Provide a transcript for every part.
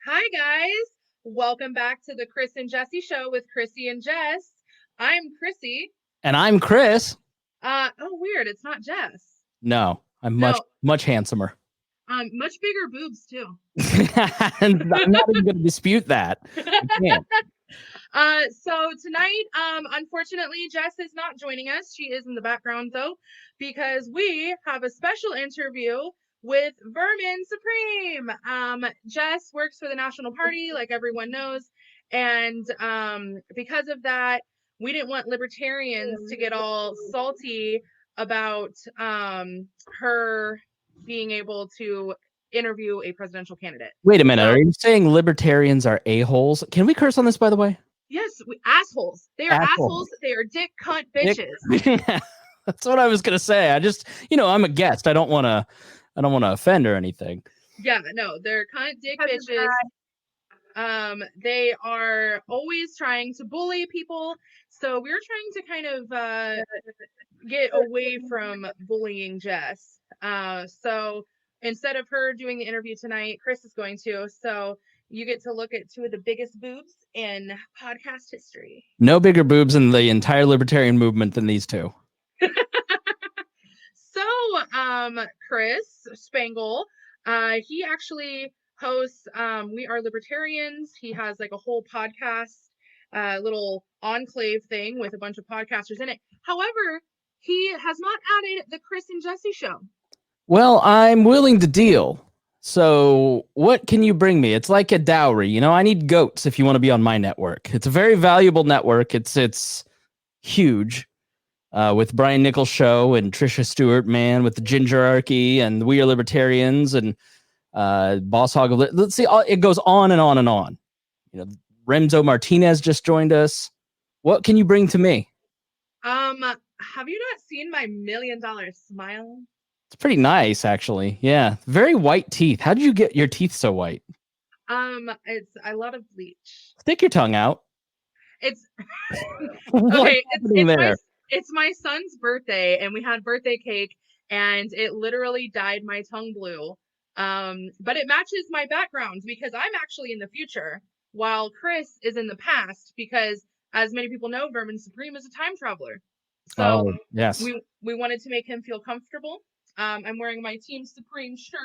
Hi, guys. Welcome back to the Chris and Jesse show with Kryssi and Jess. I'm Kryssi. And I'm Chris. Oh, weird. It's not Jess. No, I'm No, much handsomer. much bigger boobs, too. And I'm not even going to dispute that. I can't. So tonight, unfortunately, Jess is not joining us. She is in the background, though, because we have a special interview with Vermin Supreme. Jess works for the National Party, like everyone knows. And because of that, we didn't want libertarians to get all salty about her being able to interview a presidential candidate. Wait a minute. So, Are you saying libertarians are a-holes? Can we curse on this, by the way? yes, assholes. They are assholes. They are dick cunt bitches. That's what I was going to say. I'm a guest. I don't want to offend or anything. Yeah, no, they're cunt dick bitches. They are always trying to bully people. So we're trying to kind of get away from bullying Jess. So instead of her doing the interview tonight, Chris is going to. So you get to look at two of the biggest boobs in podcast history. No bigger boobs in the entire libertarian movement than these two. So, Chris Spangle, he actually hosts We Are Libertarians. He has like a whole podcast, little enclave thing with a bunch of podcasters in it. However, he has not added the Chris and Jesse show. Well, I'm willing to deal. So what can you bring me? It's like a dowry. I need goats if you want to be on my network. It's a very valuable network. It's huge. With Brian Nichols' show and Trisha Stewart, man, with the Gingerarchy and We Are Libertarians and Boss Hog. Let's see, it goes on and on and on. Remzo Martinez just joined us. What can you bring to me? Have you not seen my $1 million smile? It's pretty nice, actually. Yeah, very white teeth. How did you get your teeth so white? It's a lot of bleach. Stick your tongue out. It's okay. It's my son's birthday, and we had birthday cake, and it literally dyed my tongue blue. But it matches my background because I'm actually in the future, while Chris is in the past. Because, as many people know, Vermin Supreme is a time traveler. So yes, we wanted to make him feel comfortable. I'm wearing my Team Supreme shirt.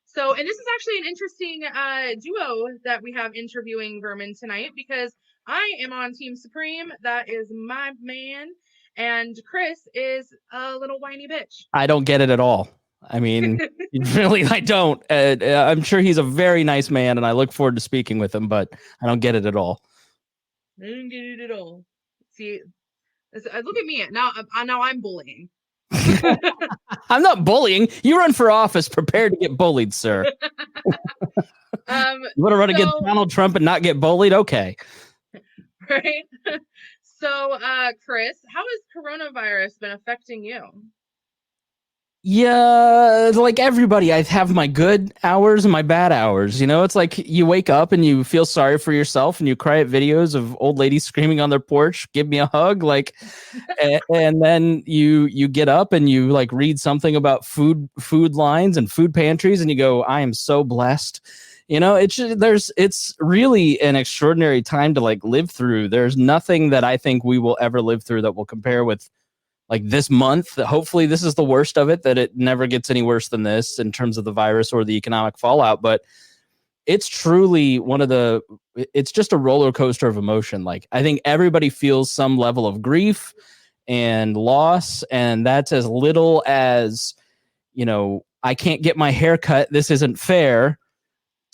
So, and this is actually an interesting duo that we have interviewing Vermin tonight because I am on Team Supreme. That is my man. And Chris is a little whiny bitch. I don't get it at all. I mean, really, I don't. I'm sure he's a very nice man, and I look forward to speaking with him, but I don't get it at all. I don't get it at all. See, look at me. Now I'm bullying. I'm not bullying. You run for office prepared to get bullied, sir. You want to run against Donald Trump and not get bullied? Okay. Right. So, Chris, how has coronavirus been affecting you? Yeah, like everybody, I have my good hours and my bad hours. It's like you wake up and you feel sorry for yourself and you cry at videos of old ladies screaming on their porch, give me a hug, and then you get up and you like read something about food lines and food pantries and you go, I am so blessed. It's really an extraordinary time to like live through. There's nothing that I think we will ever live through that will compare with like this month. Hopefully this is the worst of it, that it never gets any worse than this in terms of the virus or the economic fallout. But it's truly it's just a roller coaster of emotion. Like I think everybody feels some level of grief and loss. And that's as little as, I can't get my hair cut. This isn't fair.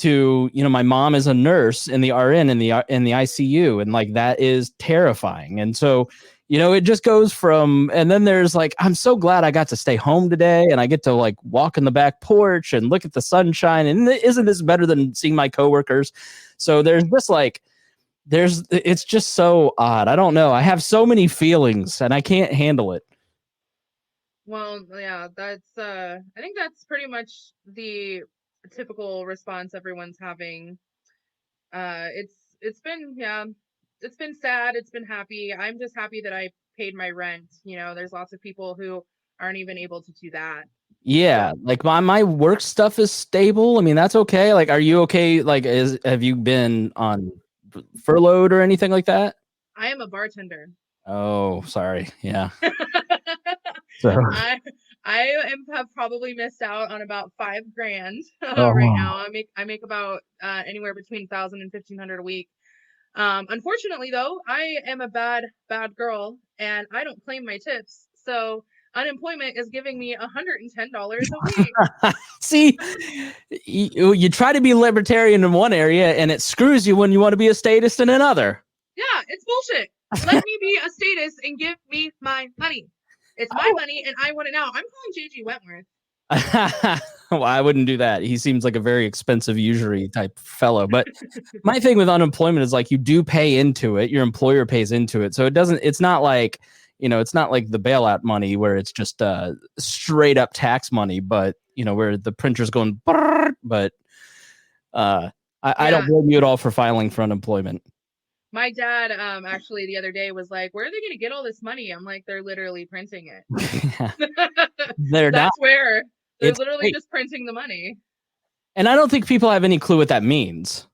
To, my mom is a nurse in the RN in the ICU. And like, that is terrifying. And so, it just goes from, and then there's like, I'm so glad I got to stay home today and I get to like walk in the back porch and look at the sunshine. And isn't this better than seeing my coworkers? So there's just like, it's just so odd. I don't know. I have so many feelings and I can't handle it. Well, yeah, that's, I think that's pretty much the typical response everyone's having. It's been sad, it's been happy. I'm just happy that I paid my rent. There's lots of people who aren't even able to do that. Yeah, like my work stuff is stable. I mean, that's okay. Like, are you okay? Like, have you been on furloughed or anything like that? I am a bartender. Oh, sorry. Yeah. So, I have probably missed out on about 5 grand right oh, now. I make about anywhere between 1,000 and 1,500 a week. Unfortunately, though, I am a bad girl, and I don't claim my tips. So unemployment is giving me $110 a week. see, you try to be libertarian in one area, and it screws you when you want to be a statist in another. Yeah, it's bullshit. Let me be a statist and give me my money. It's my money, and I want it now. I'm calling JG Wentworth. Well, I wouldn't do that. He seems like a very expensive usury type fellow. But my thing with unemployment is like you do pay into it. Your employer pays into it. So it's not like, it's not like the bailout money where it's just straight up tax money, but where the printer's going, but I don't blame you at all for filing for unemployment. My dad actually the other day was like, where are they going to get all this money? I'm like, they're literally printing it. They're not. That's where they're It's literally fake. just printing the money. And I don't think people have any clue what that means.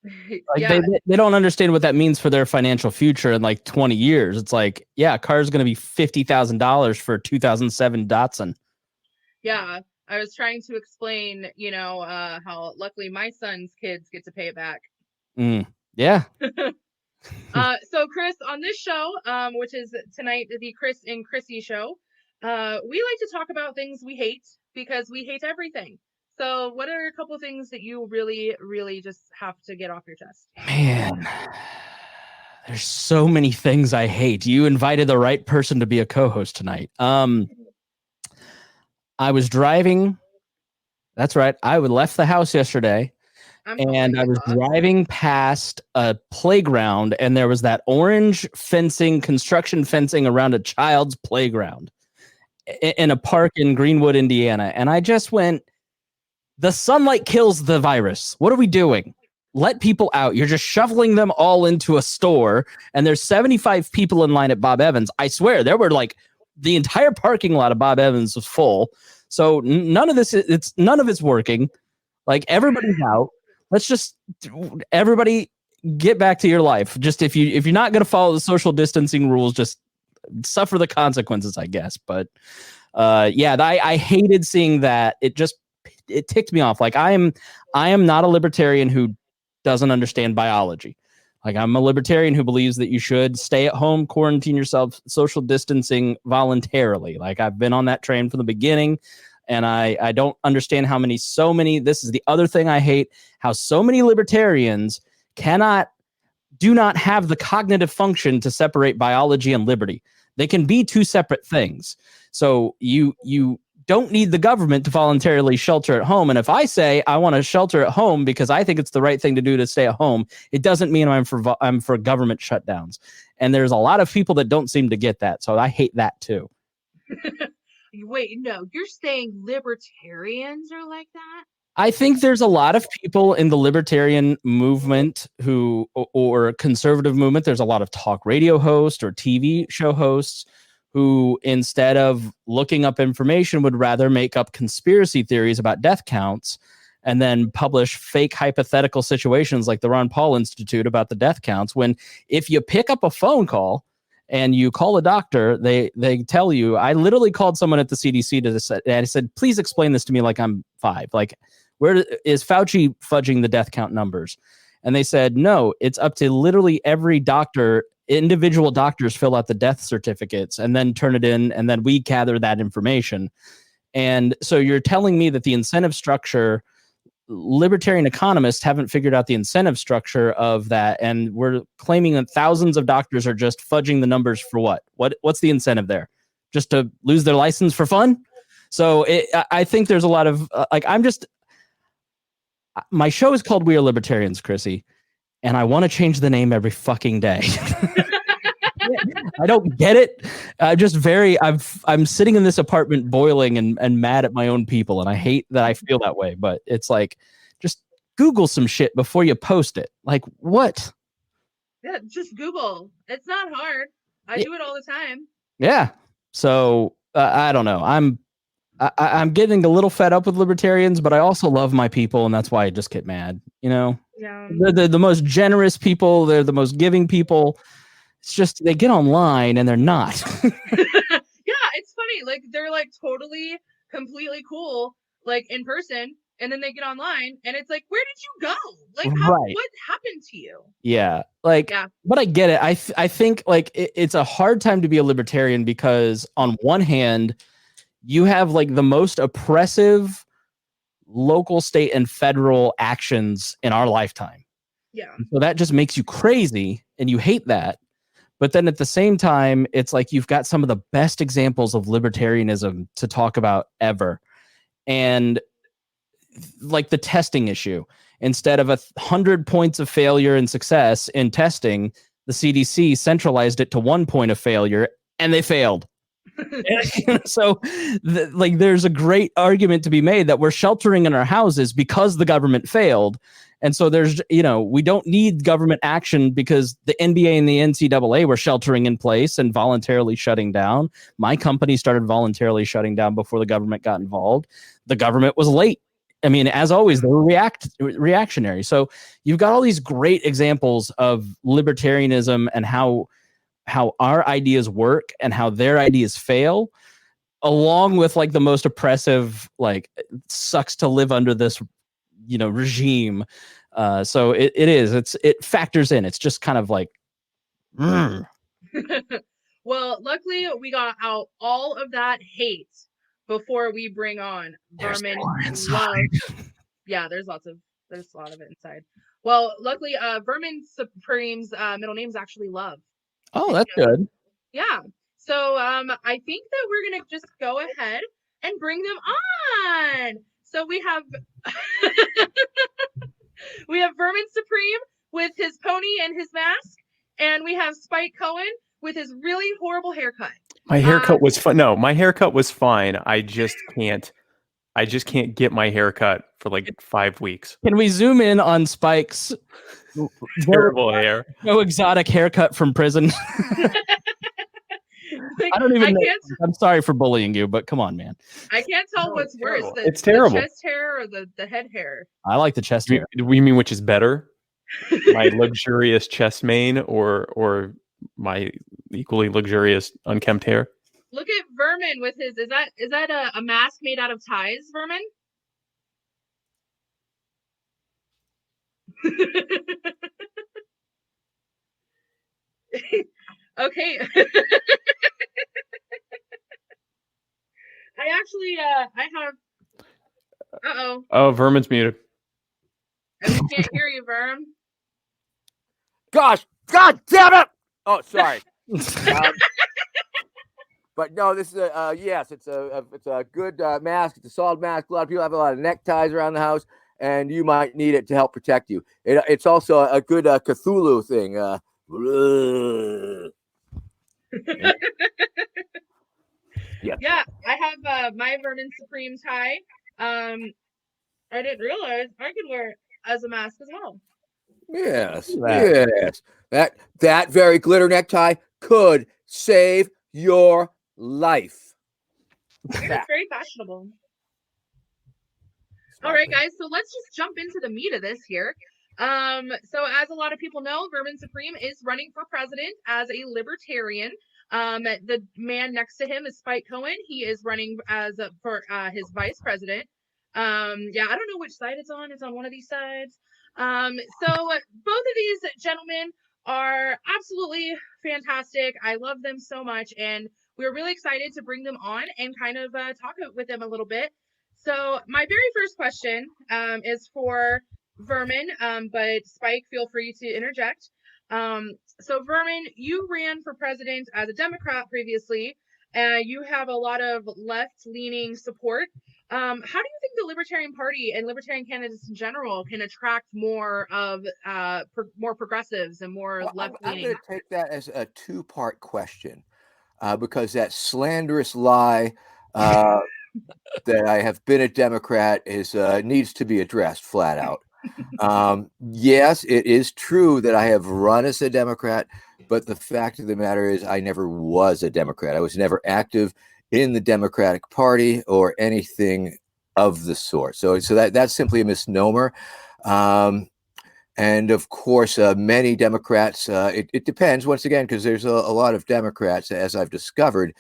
Like Yeah. they don't understand what that means for their financial future in like 20 years. It's like, yeah, a car is going to be $50,000 for a 2007 Datsun. Yeah. I was trying to explain, how luckily my son's kids get to pay it back. Yeah. So Chris, on this show, which is tonight, the Chris and Kryssi show, we like to talk about things we hate because we hate everything. So what are a couple of things that you really, really just have to get off your chest? Man, there's so many things I hate. You invited the right person to be a co-host tonight. I was driving. That's right. I left the house yesterday. And I was driving past a playground, and there was that orange fencing, construction fencing around a child's playground in a park in Greenwood, Indiana. And I just went, the sunlight kills the virus. What are we doing? Let people out. You're just shoveling them all into a store, and there's 75 people in line at Bob Evans. I swear, there were like the entire parking lot of Bob Evans was full. So none of it's working. Like everybody's out. Let's just everybody get back to your life. Just if you're not going to follow the social distancing rules, just suffer the consequences, I guess. But I hated seeing that. It ticked me off. Like I am not a libertarian who doesn't understand biology. Like I'm a libertarian who believes that you should stay at home, quarantine yourself, social distancing voluntarily. Like I've been on that train from the beginning. And I don't understand how this is the other thing I hate, how so many libertarians do not have the cognitive function to separate biology and liberty. They can be two separate things. So you don't need the government to voluntarily shelter at home. And if I say I want to shelter at home because I think it's the right thing to do to stay at home, it doesn't mean I'm for government shutdowns. And there's a lot of people that don't seem to get that. So I hate that too. Wait, no, you're saying libertarians are like that? I think there's a lot of people in the libertarian movement or conservative movement. There's a lot of talk radio hosts or TV show hosts who, instead of looking up information, would rather make up conspiracy theories about death counts and then publish fake hypothetical situations like the Ron Paul Institute about the death counts. When if you pick up a phone call and you call a doctor, they tell you. I literally called someone at the CDC and I said, please explain this to me like I'm 5. Like, where is Fauci fudging the death count numbers? And they said, no, it's up to literally every doctor. Individual doctors fill out the death certificates and then turn it in, and then we gather that information. And so you're telling me that the incentive structure, libertarian economists haven't figured out the incentive structure of that, and we're claiming that thousands of doctors are just fudging the numbers for what? What's the incentive there? Just to lose their license for fun? So I think there's a lot of my show is called We Are Libertarians, Kryssi, and I want to change the name every fucking day. I don't get it. I'm sitting in this apartment boiling and mad at my own people, and I hate that I feel that way. But it's like, just Google some shit before you post it. Like, what? Yeah, just Google. It's not hard. I do it all the time. Yeah. So I don't know. I'm getting a little fed up with libertarians, but I also love my people, and that's why I just get mad. You know, Yeah. they're the most generous people. They're the most giving people. It's just they get online and they're not. Yeah, it's funny. Like they're like totally, completely cool, like in person, and then they get online, and it's like, where did you go? Like, Right. what happened to you? Yeah, like, Yeah. but I get it. I think like it's a hard time to be a libertarian because on one hand, you have like the most oppressive local, state, and federal actions in our lifetime. Yeah. So that just makes you crazy, and you hate that. But then at the same time, it's like you've got some of the best examples of libertarianism to talk about ever. And like the testing issue, instead of 100 points of failure and success in testing, the CDC centralized it to 1 point of failure and they failed. So like there's a great argument to be made that we're sheltering in our houses because the government failed. And so there's, we don't need government action because the NBA and the NCAA were sheltering in place and voluntarily shutting down. My company started voluntarily shutting down before the government got involved. The government was late. I mean, as always, they were reactionary. So you've got all these great examples of libertarianism and how our ideas work and how their ideas fail, along with like the most oppressive, like sucks to live under this, regime. So it factors in. It's just kind of like, Well, luckily we got out all of that hate before we bring on Vermin Love. Yeah, there's a lot of it inside. Well, luckily, Vermin Supreme's middle name is actually Love. Oh, that's good. Yeah. So I think that we're gonna just go ahead and bring them on. So we have Vermin Supreme with his pony and his mask, and we have Spike Cohen with his really horrible haircut. My haircut was fun. No, my haircut was fine. I just can't get my haircut for like 5 weeks. Can we zoom in on Spike's terrible hair? No exotic haircut from prison. I don't even know. I'm sorry for bullying you, but come on, man. I can't tell what's worse. It's terrible. The chest hair or the head hair? I like the chest hair. We mean which is better? My luxurious chest mane or my equally luxurious unkempt hair? Look at Vermin with his, is that a mask made out of ties, Vermin? Okay. I have, uh-oh. Oh, Vermin's muted. And we can't hear you, Verm. Gosh, God damn it! Oh, sorry. But no, this is yes, it's a good mask. It's a solid mask. A lot of people have a lot of neckties around the house, and you might need it to help protect you. It's also a good Cthulhu thing. Yeah, I have my Vermin Supreme tie. I didn't realize I could wear it as a mask as well. Yes, yes. That very glitter necktie could save your life. It's very fashionable. All right, guys, so let's just jump into the meat of this here. So as a lot of people know, Vermin Supreme is running for president as a libertarian. The man next to him is Spike Cohen. He is running for his vice president. Yeah, I don't know which side it's on. It's on one of these sides. So both of these gentlemen are absolutely fantastic. I love them so much, and we're really excited to bring them on and kind of talk with them a little bit. So my very first question is for Vermin, but Spike, feel free to interject. So Vermin, you ran for president as a Democrat previously, and you have a lot of left-leaning support. How do you think the Libertarian Party and Libertarian candidates in general can attract more of more progressives and more left-leaning? I'm going to take that as a two-part question because that slanderous lie that I have been a Democrat needs to be addressed flat out. Yes, it is true that I have run as a Democrat, but the fact of the matter is I never was a Democrat. I was never active in the Democratic Party or anything of the sort. So that's simply a misnomer. And of course, many Democrats, it depends, once again, because there's a lot of Democrats, as I've discovered.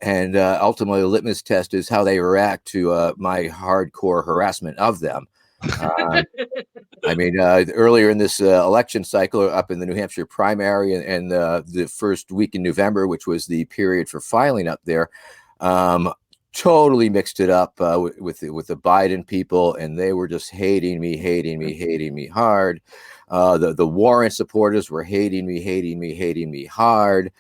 And ultimately, the litmus test is how they react to my hardcore harassment of them. I mean, earlier in this election cycle, up in the New Hampshire primary and the first week in November, which was the period for filing up there, totally mixed it up with the Biden people, and they were just hating me hard. The Warren supporters were hating me hard.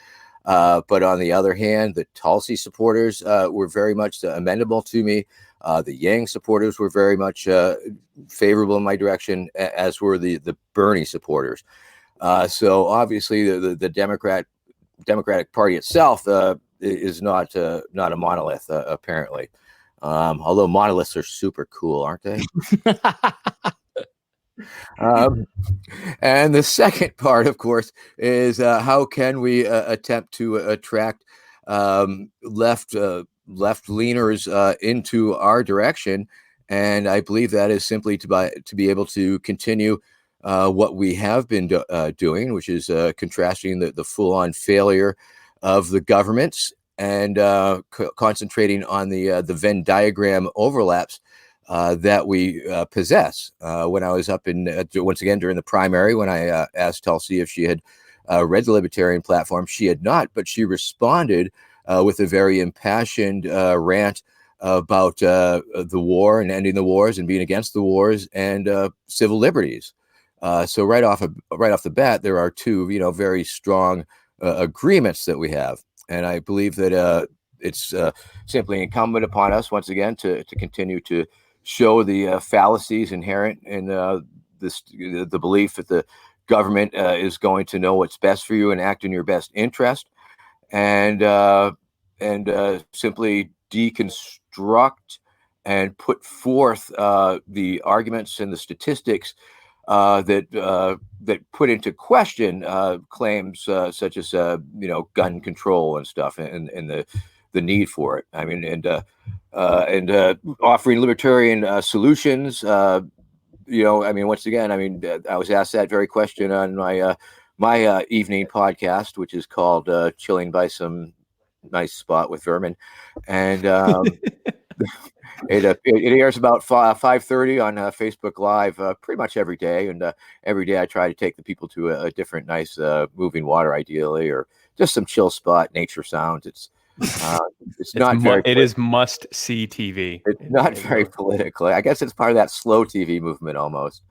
But on the other hand, the Tulsi supporters were very much amenable to me. The Yang supporters were very much favorable in my direction, as were the Bernie supporters. So obviously, the Democratic Party itself is not a monolith, apparently. Although monoliths are super cool, aren't they? And the second part, of course, is how can we attempt to attract left-leaners into our direction? And I believe that is simply to be able to continue what we have been doing, which is contrasting the full-on failure of the governments and concentrating on the Venn diagram overlaps that we possess. When I was up in, once again, during the primary, when I asked Tulsi if she had read the Libertarian platform, she had not, but she responded with a very impassioned rant about the war and ending the wars and being against the wars and civil liberties. So right off the bat, there are two, very strong agreements that we have. And I believe that it's simply incumbent upon us, once again, to continue to show the fallacies inherent in the belief that the government is going to know what's best for you and act in your best interest, and simply deconstruct and put forth the arguments and the statistics that put into question claims such as gun control and stuff, and the need for it. I mean, and offering libertarian solutions. I mean, once again, I was asked that very question on my evening podcast, which is called "Chilling by Some Nice Spot with Vermin," and it airs about 5:30 on Facebook Live pretty much every day, and every day I try to take the people to a different nice moving water, ideally, or just some chill spot, nature sounds. It's not very. It is must see TV. It's not very political. I guess it's part of that slow TV movement almost.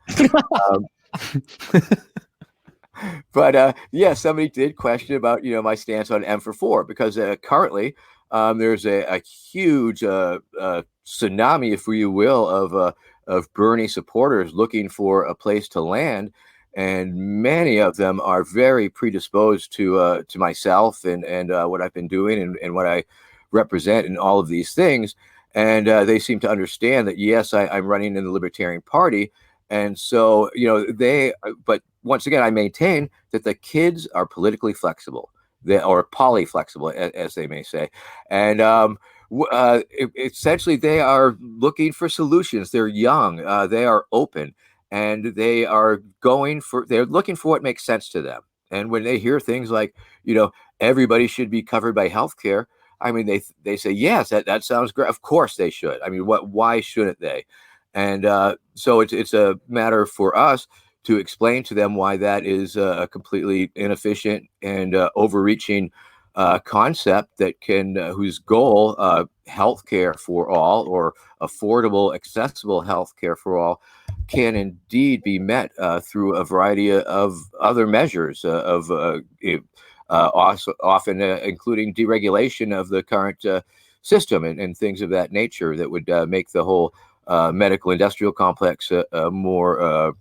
But yeah, somebody did question about my stance on M for 4, because currently there's a huge tsunami, if you will, of Bernie supporters looking for a place to land, and many of them are very predisposed to myself and what I've been doing and what I represent in all of these things, and they seem to understand that yes, I'm running in the Libertarian Party, and so But once again, I maintain that the kids are politically flexible, or polyflexible, as they may say, and essentially they are looking for solutions. They're young, they are open, and they're looking for what makes sense to them. And when they hear things like, everybody should be covered by health care, I mean, they say, yes, that sounds great. Of course they should. I mean, why shouldn't they? And so it's a matter for us to explain to them why that is a completely inefficient and overreaching concept that whose goal, healthcare for all, or affordable, accessible healthcare for all, can indeed be met through a variety of other measures also often including deregulation of the current system and things of that nature that would make the whole medical industrial complex a more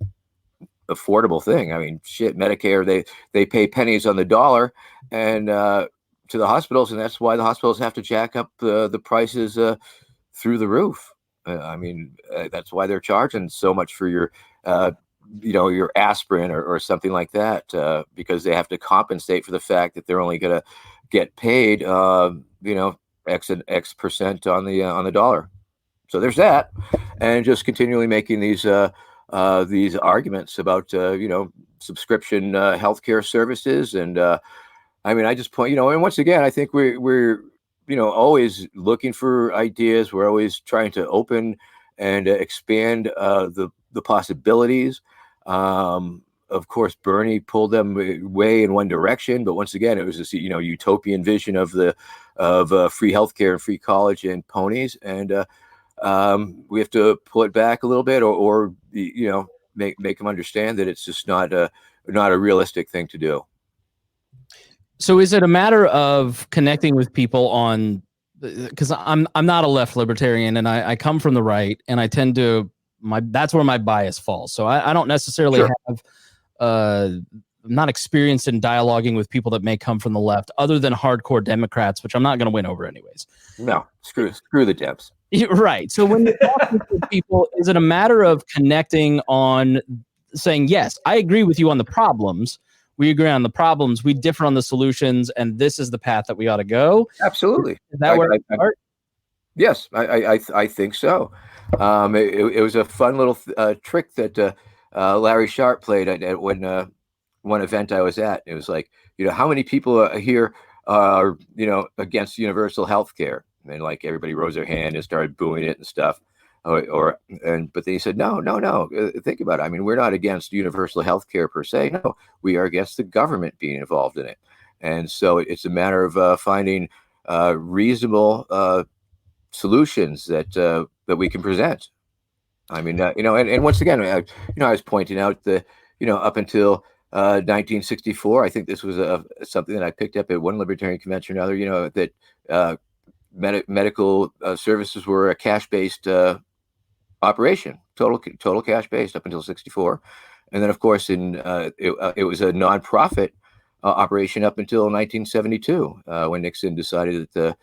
affordable thing. I mean, shit, Medicare, they pay pennies on the dollar and to the hospitals, and that's why the hospitals have to jack up the prices through the roof. That's why they're charging so much for your your aspirin or something like that, because they have to compensate for the fact that they're only going to get paid X percent on the dollar. So there's that, and just continually making these arguments about subscription healthcare services, and I just point, and once again, I think we're always looking for ideas. We're always trying to open and expand the possibilities. Of course, Bernie pulled them way in one direction, but once again, it was this utopian vision of free healthcare and free college and ponies, and we have to pull it back a little bit, or make them understand that it's just not a realistic thing to do. So is it a matter of connecting with people on, because I'm not a left libertarian, and I come from the right, and I tend to that's where my bias falls. So I don't necessarily have I'm not experienced in dialoguing with people that may come from the left, other than hardcore Democrats, which I'm not going to win over anyways. No, screw the Dems. Right. So when you're talking to people, is it a matter of connecting on saying, yes, I agree with you on the problems. We agree on the problems. We differ on the solutions, and this is the path that we ought to go. Absolutely. Is that where I start? Yes, I think so. It was a fun little trick that Larry Sharp played at one event I was at. It was like, how many people here are against universal health care? And like everybody rose their hand and started booing it and stuff. But then he said, no. Think about it. I mean, we're not against universal health care per se. No, we are against the government being involved in it. And so it's a matter of finding reasonable solutions that we can present. I mean, and once again, I was pointing out that, up until 1964, I think this was something that I picked up at one libertarian convention or another, that medical services were a cash-based operation, total cash-based up until 64. And then, of course, it was a nonprofit operation up until 1972, when Nixon decided that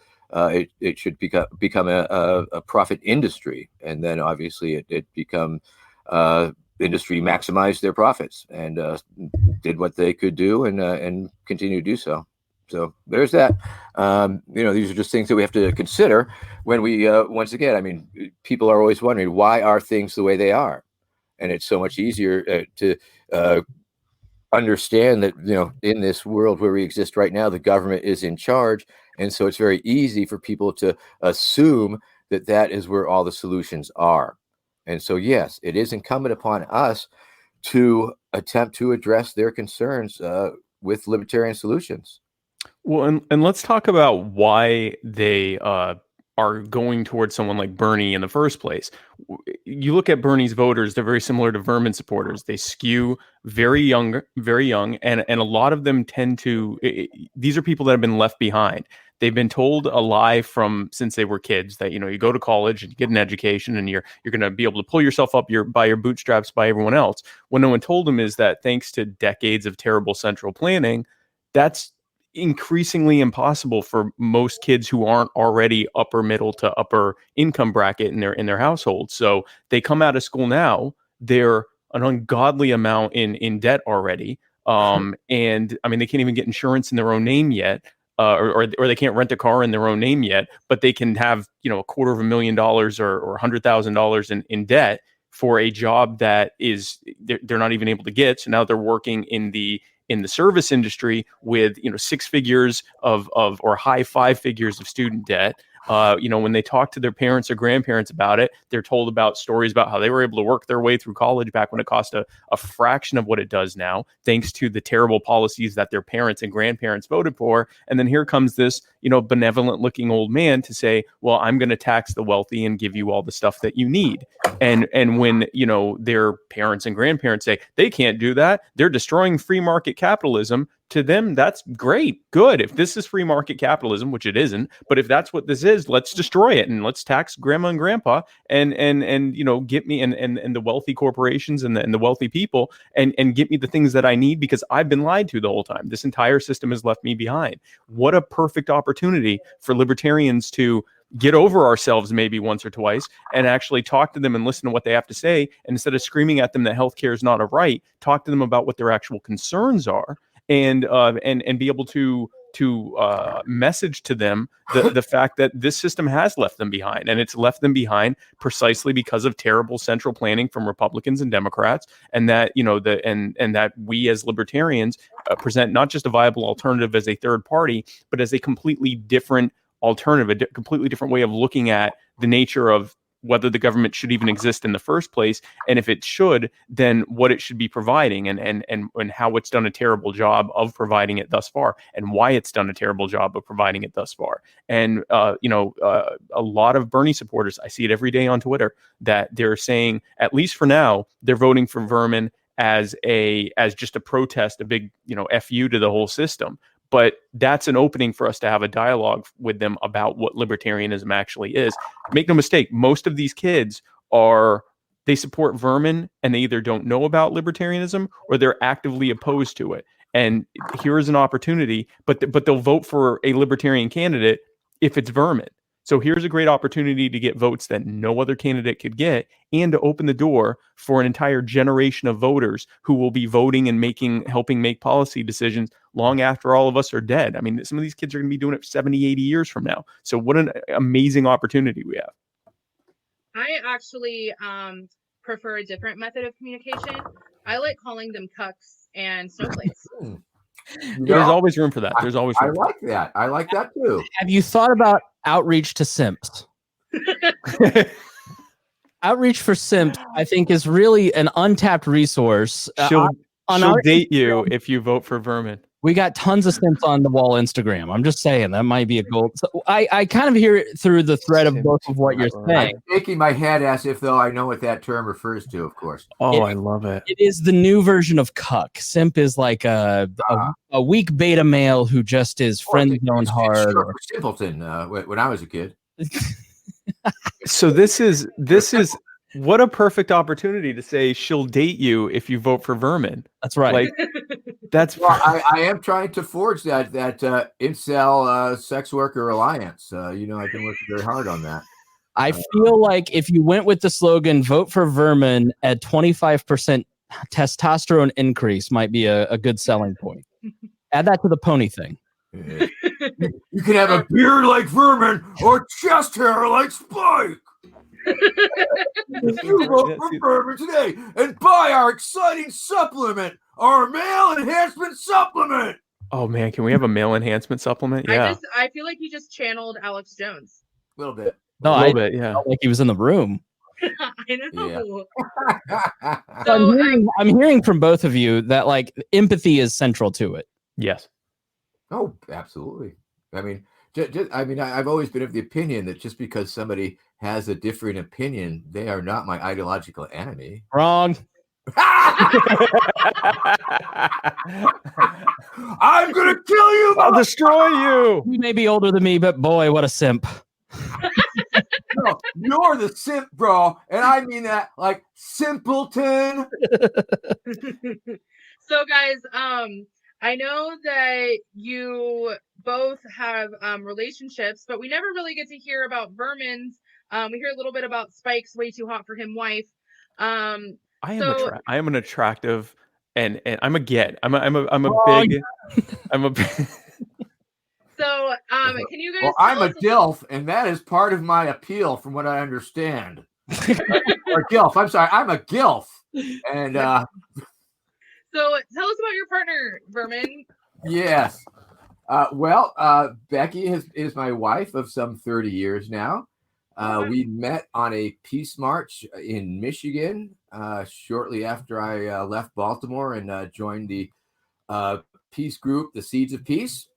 it should become a profit industry. And then obviously it become industry maximized their profits and did what they could do and continue to do so. So there's that. These are just things that we have to consider when we, once again, I mean, people are always wondering, why are things the way they are? And it's so much easier to understand that, in this world where we exist right now, the government is in charge. And so it's very easy for people to assume that is where all the solutions are. And so, yes, it is incumbent upon us to attempt to address their concerns with libertarian solutions. Well, and let's talk about why they are going towards someone like Bernie in the first place. You look at Bernie's voters; they're very similar to Vermin supporters. They skew very young, and a lot of them tend to. These are people that have been left behind. They've been told a lie since they were kids that you go to college and you get an education and you're going to be able to pull yourself up by your bootstraps by everyone else. What no one told them is that thanks to decades of terrible central planning, that's increasingly impossible for most kids who aren't already upper middle to upper income bracket in their household. So they come out of school now, they're an ungodly amount in debt already. And I mean, they can't even get insurance in their own name yet. Or they can't rent a car in their own name yet, but they can have, $250,000 or $100,000 in debt for a job that is they're not even able to get. So now they're working in the service industry with, six figures or high five figures of student debt. When they talk to their parents or grandparents about it, they're told about stories about how they were able to work their way through college back when it cost a fraction of what it does now, thanks to the terrible policies that their parents and grandparents voted for. And then here comes this, benevolent looking old man to say, well, I'm going to tax the wealthy and give you all the stuff that you need. And when, their parents and grandparents say they can't do that, they're destroying free market capitalism. To them, that's great. Good. If this is free market capitalism, which it isn't, but if that's what this is, let's destroy it and let's tax grandma and grandpa and get me and the wealthy corporations and the wealthy people and get me the things that I need because I've been lied to the whole time. This entire system has left me behind. What a perfect opportunity for libertarians to get over ourselves maybe once or twice and actually talk to them and listen to what they have to say. And instead of screaming at them that healthcare is not a right, talk to them about what their actual concerns are. And be able to message to them the fact that this system has left them behind, and it's left them behind precisely because of terrible central planning from Republicans and Democrats, and that and that we as libertarians present not just a viable alternative as a third party, but as a completely different alternative, a completely different way of looking at the nature of whether the government should even exist in the first place, and if it should, then what it should be providing, and how it's done a terrible job of providing it thus far, and why it's done a terrible job of providing it thus far. And a lot of Bernie supporters, I see it every day on Twitter, that they're saying, at least for now, they're voting for Vermin as just a protest, a big FU to the whole system. But that's an opening for us to have a dialogue with them about what libertarianism actually is. Make no mistake, most of these kids they support Vermin, and they either don't know about libertarianism or they're actively opposed to it. And here is an opportunity, but they'll vote for a libertarian candidate if it's Vermin. So here's a great opportunity to get votes that no other candidate could get, and to open the door for an entire generation of voters who will be voting and helping make policy decisions long after all of us are dead. I mean, some of these kids are going to be doing it for 70, 80 years from now. So what an amazing opportunity we have. I actually prefer a different method of communication. I like calling them cucks and snowflakes. There's always room for that. There's always room. I like that. I like that too. Have you thought about outreach to simps? Outreach for simps, I think, is really an untapped resource. She'll date you if you vote for Vermin. We got tons of simps on the wall Instagram. I'm just saying that might be a goal. So I kind of hear it through the thread of both of what you're saying. I'm shaking my head as if though I know what that term refers to, of course. I love it. It is the new version of cuck. Simp is like a weak beta male who just is friend zone hard. Simpleton when I was a kid. So this is what a perfect opportunity to say she'll date you if you vote for Vermin. That's right. Like, that's I am trying to forge that incel sex worker alliance. I've been working very hard on that. I feel like if you went with the slogan "Vote for Vermin" at 25% testosterone increase, might be a good selling point. Add that to the pony thing. You can have a beard like Vermin or chest hair like Spike. If you vote for Vermin today and buy our exciting supplement, our male enhancement supplement. Oh man, can we have a male enhancement supplement? Yeah. I feel like you just channeled Alex Jones. A little bit. No, a little bit, yeah. Like he was in the room. I know. Yeah. So I'm hearing from both of you that like empathy is central to it. Yes. Oh, absolutely. I mean, I've always been of the opinion that just because somebody has a different opinion, they are not my ideological enemy. Wrong. I'm gonna kill you. I'll destroy you. You may be older than me, but boy, what a simp. No, you're the simp, bro, and I mean that like simpleton. So, guys, I know that you both have relationships, but we never really get to hear about Vermin's. We hear a little bit about Spike's way too hot for him wife. I am an attractive, and I'm a get. I'm a big. So, can you guys? Well, I'm a DILF, and that is part of my appeal, from what I understand. Or GILF. I'm sorry, I'm a GILF, and So, tell us about your partner, Vermin. Yes. Becky is my wife of some 30 years now. We met on a peace march in Michigan shortly after I left Baltimore and joined the peace group, the Seeds of Peace.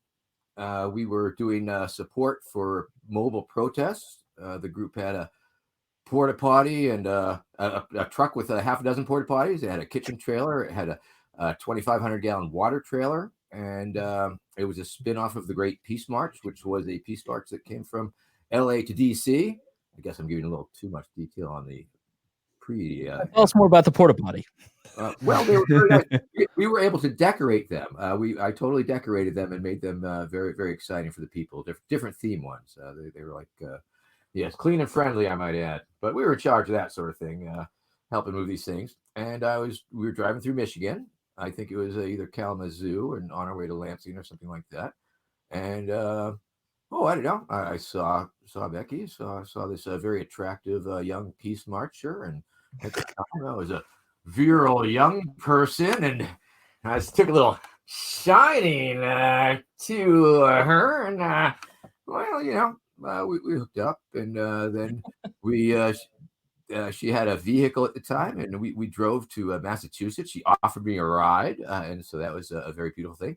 We were doing support for mobile protests. The group had a porta potty and a truck with a half a dozen porta potties. It had a kitchen trailer. It had a 2,500-gallon water trailer. And it was a spin-off of the Great Peace March, which was a peace march that came from LA to DC. I guess I'm giving a little too much detail on the tell us more about the porta potty. They were very nice. We were able to decorate them. I totally decorated them and made them very, very exciting for the people. Different theme ones. They were like, yes, clean and friendly, I might add. But we were in charge of that sort of thing, helping move these things. And we were driving through Michigan. I think it was either Kalamazoo and on our way to Lansing or something like that. And I don't know. I saw Becky. Saw this very attractive young peace marcher, and at the time I was a virile young person, and I took a little shining to her, and we hooked up, and then she had a vehicle at the time, and we drove to Massachusetts. She offered me a ride, and so that was a very beautiful thing.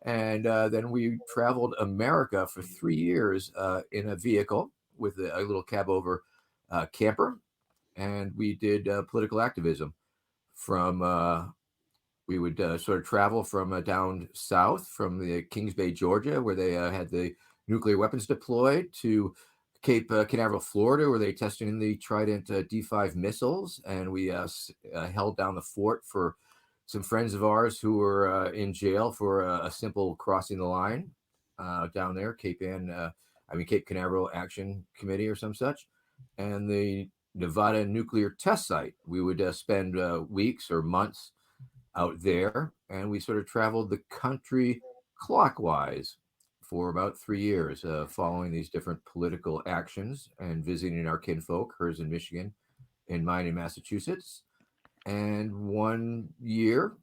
And then we traveled America for 3 years in a vehicle with a little cab over camper, and we did political activism from we would sort of travel from down south from the Kings Bay, Georgia, where they had the nuclear weapons deployed, to Cape Canaveral, Florida, where they tested in the Trident D5 missiles, and we held down the fort for some friends of ours who were in jail for a simple crossing the line down there, Cape Canaveral Action Committee or some such, and the Nevada nuclear test site. We would spend weeks or months out there, and we sort of traveled the country clockwise for about 3 years, following these different political actions and visiting our kinfolk, hers in Michigan and mine in Massachusetts. And 1 year,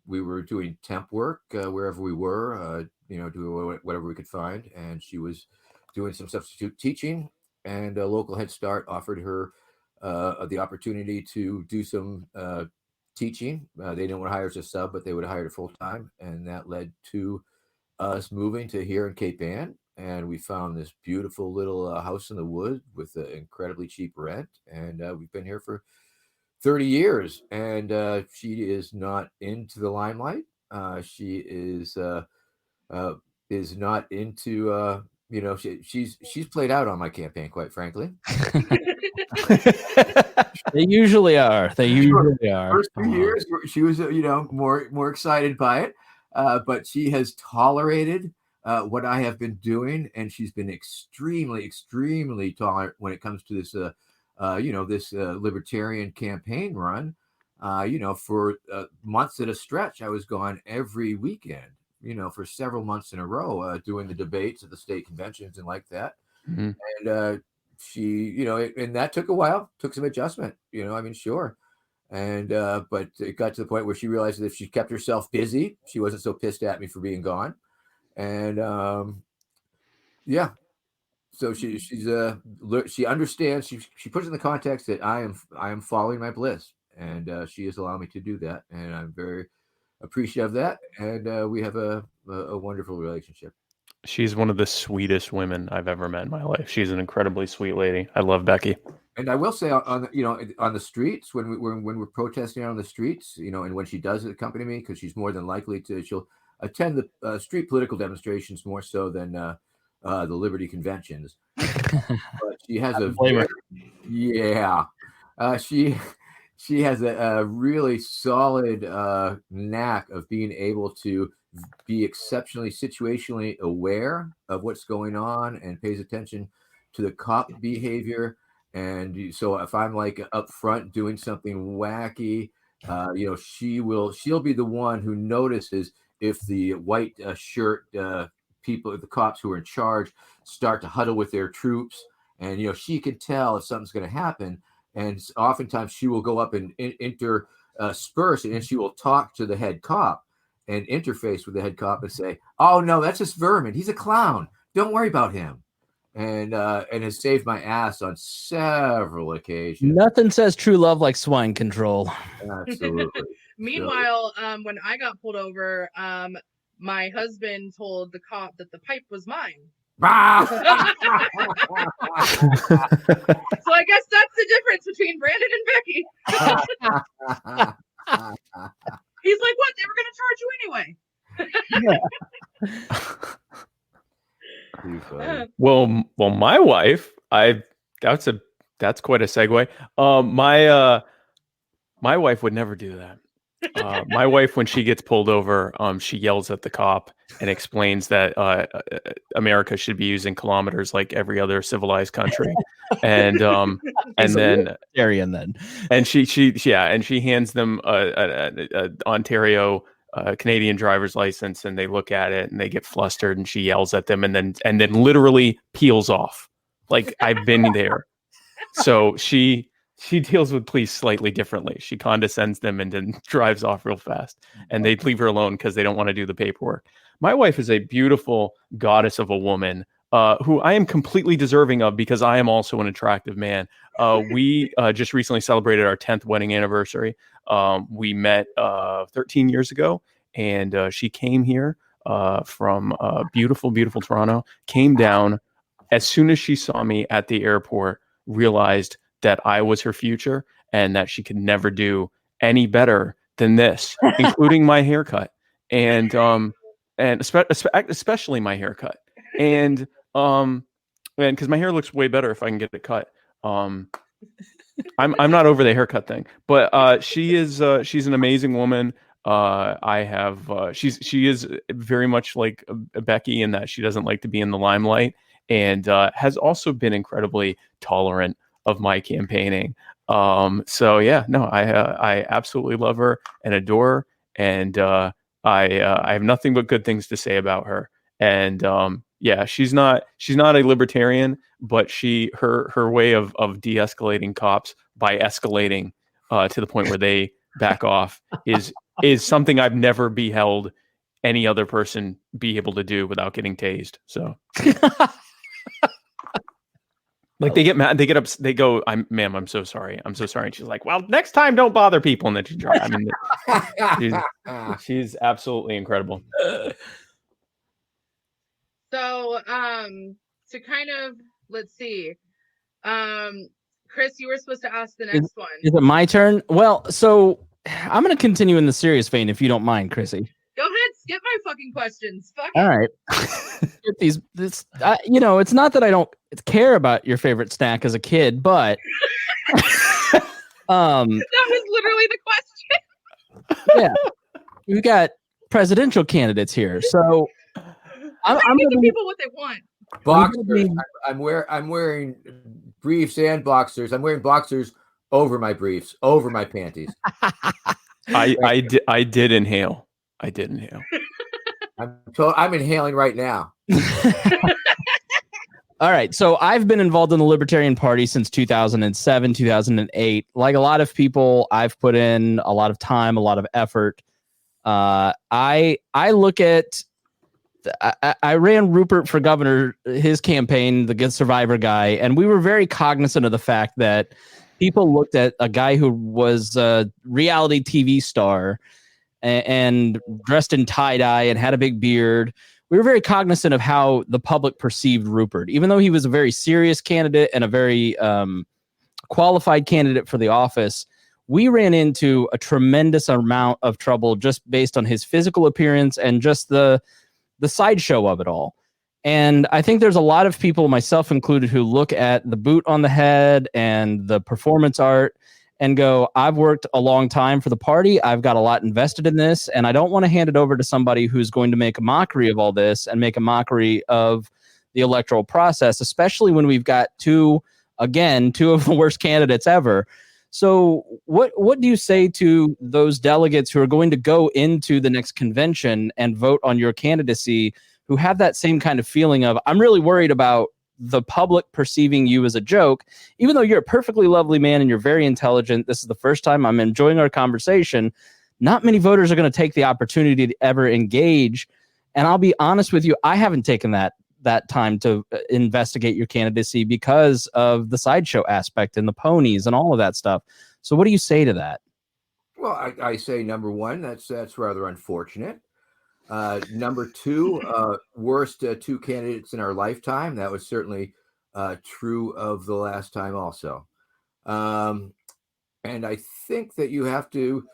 we were doing temp work wherever we were, doing whatever we could find. And she was doing some substitute teaching, and a local Head Start offered her the opportunity to do some teaching. They didn't want to hire us as a sub, but they would have hired her full time. And that led to us moving to here in Cape Ann. And we found this beautiful little house in the woods with incredibly cheap rent. And we've been here for 30 years, and she is not into the limelight. She is not into she's played out on my campaign, quite frankly. They usually are. They usually are. First 2 years, she was more excited by it, but she has tolerated what I have been doing, and she's been extremely, extremely tolerant when it comes to this this libertarian campaign run. For months at a stretch, I was gone every weekend, for several months in a row, doing the debates at the state conventions and like that. Mm-hmm. And she, and that took a while, took some adjustment, sure. And but it got to the point where she realized that if she kept herself busy, she wasn't so pissed at me for being gone. And so she understands. She puts in the context that I am following my bliss, and she has allowed me to do that, and I'm very appreciative of that. And we have a wonderful relationship. She's one of the sweetest women I've ever met in my life. She's an incredibly sweet lady. I love Becky. And I will say on the streets, when we're protesting on the streets, and when she does accompany me, because she's more than likely she'll attend the street political demonstrations more so than the Liberty conventions. But she has she has a really solid knack of being able to be exceptionally situationally aware of what's going on and pays attention to the cop behavior. And so if I'm like up front doing something wacky, she'll be the one who notices if the white shirt people, the cops who are in charge, start to huddle with their troops. And she can tell if something's going to happen. And oftentimes she will go up and intersperse, and she will talk to the head cop and interface with the head cop and say, "Oh no, that's just Vermin. He's a clown. Don't worry about him." And has saved my ass on several occasions. Nothing says true love like swine control. Absolutely. Meanwhile, when I got pulled over, my husband told the cop that the pipe was mine. So I guess that's the difference between Brandon and Becky. He's like, "What? They were going to charge you anyway." Well, my wife, that's quite a segue. My wife would never do that. My wife, when she gets pulled over, she yells at the cop and explains that America should be using kilometers like every other civilized country, and then Aryan then, and she hands them a Ontario Canadian driver's license, and they look at it and they get flustered, and she yells at them, and then literally peels off. Like, I've been there. So she deals with police slightly differently. She condescends them and then drives off real fast, and they leave her alone because they don't want to do the paperwork. My wife is a beautiful goddess of a woman, who I am completely deserving of because I am also an attractive man. We just recently celebrated our 10th wedding anniversary. We met 13 years ago, and she came here from beautiful, beautiful Toronto, came down. As soon as she saw me at the airport, realized that I was her future and that she could never do any better than this, including my haircut, and especially my haircut, and because my hair looks way better if I can get it cut. I'm not over the haircut thing, but she's an amazing woman. She is very much like Becky in that she doesn't like to be in the limelight, and has also been incredibly tolerant of my campaigning. So yeah, no, I absolutely love her and adore her, and I have nothing but good things to say about her. And yeah, she's not a libertarian, but her way of de-escalating cops by escalating to the point where they back off is something I've never beheld any other person be able to do without getting tased. So like, they get mad, they get up, they go, "Ma'am, I'm so sorry. I'm so sorry." And she's like, "Well, next time don't bother people." And then she tries. I mean, she's absolutely incredible. So, to kind of, let's see, Chris, you were supposed to ask the next one. Is it my turn? Well, so I'm going to continue in the serious vein, if you don't mind, Kryssi. Go ahead, skip my fucking questions. Fuck All right. It's not that I don't care about your favorite snack as a kid, but that was literally the question. Yeah, we got presidential candidates here, so I'm giving people what they want. Boxers. I'm wearing briefs and boxers. I'm wearing boxers over my briefs, over my panties. I did inhale. I'm inhaling right now. All right. So I've been involved in the Libertarian Party since 2007, 2008. Like a lot of people, I've put in a lot of time, a lot of effort. I look at, I ran Rupert for governor, his campaign, the Good Survivor guy, and we were very cognizant of the fact that people looked at a guy who was a reality TV star and dressed in tie-dye and had a big beard. We were very cognizant of how the public perceived Rupert, even though he was a very serious candidate and a very qualified candidate for the office. We ran into a tremendous amount of trouble just based on his physical appearance and just the sideshow of it all. And I think there's a lot of people, myself included, who look at the boot on the head and the performance art and go, I've worked a long time for the party. I've got a lot invested in this, and I don't want to hand it over to somebody who's going to make a mockery of all this and make a mockery of the electoral process, especially when we've got two of the worst candidates ever. So what do you say to those delegates who are going to go into the next convention and vote on your candidacy, who have that same kind of feeling of, I'm really worried about the public perceiving you as a joke, even though you're a perfectly lovely man and you're very intelligent. This is the first time I'm enjoying our conversation. Not many voters are going to take the opportunity to ever engage. And I'll be honest with you, I haven't taken that time to investigate your candidacy because of the sideshow aspect and the ponies and all of that stuff. So what do you say to that? Well, I say, number one, that's rather unfortunate. Number two, worst two candidates in our lifetime. That was certainly true of the last time also. And I think that you have to,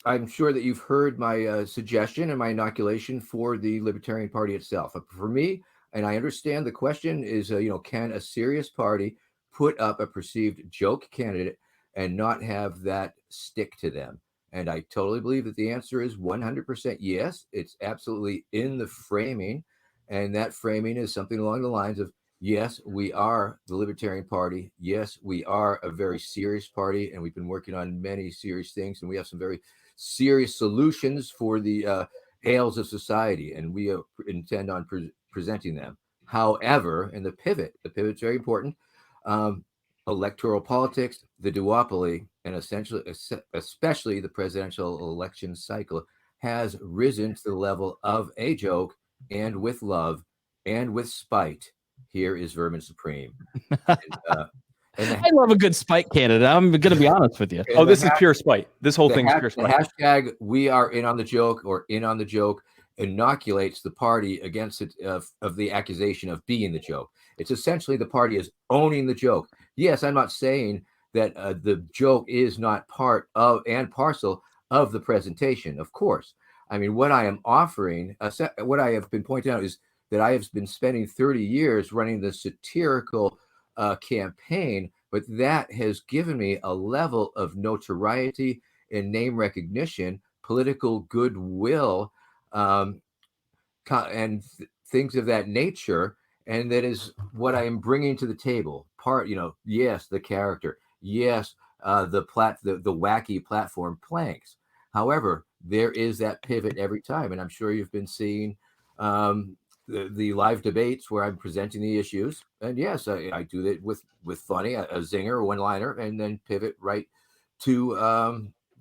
I'm sure that you've heard my suggestion and my inoculation for the Libertarian Party itself. For me, and I understand the question is, can a serious party put up a perceived joke candidate and not have that stick to them? And I totally believe that the answer is 100% yes. It's absolutely in the framing. And that framing is something along the lines of, Yes, we are the Libertarian Party. Yes, we are a very serious party, and we've been working on many serious things, and we have some very serious solutions for the ails of society, and we intend on presenting them. However, and the pivot's very important. Um, Electoral politics, the duopoly, and essentially, especially the presidential election cycle, has risen to the level of a joke, and with love and with spite. Here is Vermin Supreme. I love a good spite candidate. I'm going to be honest with you. Oh, this is pure spite. This whole thing's pure the spite. hashtag "We are in on the joke" or "in on the joke" inoculates the party against it of the accusation of being the joke. It's essentially the party is owning the joke. Yes, I'm not saying that the joke is not part of and parcel of the presentation. Of course, I mean what I am offering, what I have been pointing out is that I have been spending 30 years running the satirical campaign, but that has given me a level of notoriety and name recognition, political goodwill, and things of that nature. And that is what I am bringing to the table. Yes, the character. Yes, the wacky platform planks. However, there is that pivot every time, and I'm sure you've been seeing the live debates where I'm presenting the issues. And yes, I do that with funny, a zinger, a one-liner, and then pivot right to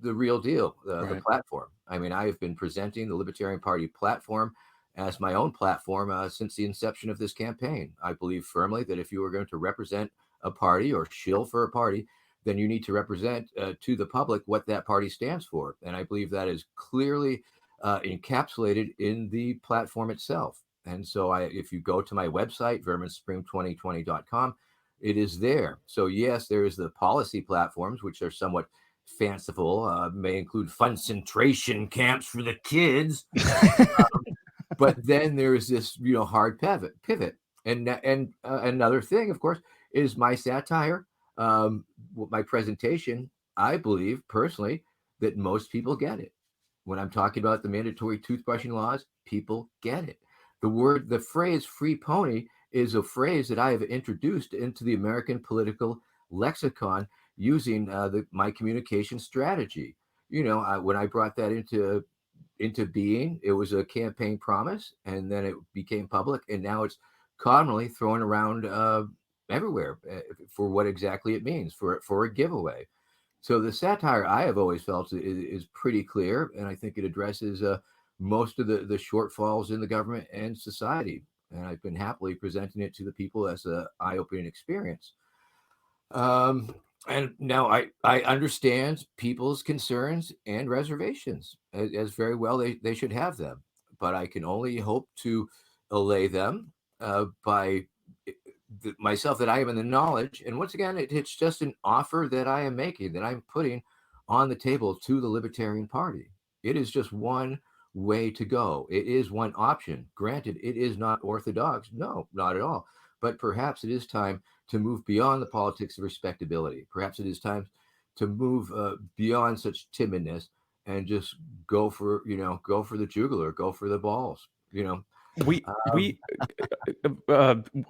the real deal, the platform. I mean, I have been presenting the Libertarian Party platform as my own platform since the inception of this campaign. I believe firmly that if you are going to represent a party or shill for a party, then you need to represent to the public what that party stands for. And I believe that is clearly encapsulated in the platform itself. And so if you go to my website, verminsupreme2020.com, it is there. So yes, there is the policy platforms, which are somewhat fanciful, may include concentration camps for the kids. But then there is this, hard pivot. And another thing, of course, is my satire, my presentation. I believe personally that most people get it. When I'm talking about the mandatory toothbrushing laws, people get it. The phrase free pony is a phrase that I have introduced into the American political lexicon using my communication strategy. When I brought that into being, it was a campaign promise, and then it became public, and now it's commonly thrown around everywhere for what exactly it means for a giveaway. So the satire I have always felt is pretty clear, and I think it addresses most of the shortfalls in the government and society. And I've been happily presenting it to the people as an eye-opening experience. And now I understand people's concerns and reservations as very well they should have them, but I can only hope to allay them by myself, that I am in the knowledge. And once again, it's just an offer that I am making, that I'm putting on the table to the Libertarian Party. It is just one way to go. It is one option. Granted, it is not orthodox. No, not at all. But perhaps it is time to move beyond the politics of respectability. Perhaps it is time to move beyond such timidness and just go for the jugular, go for the balls.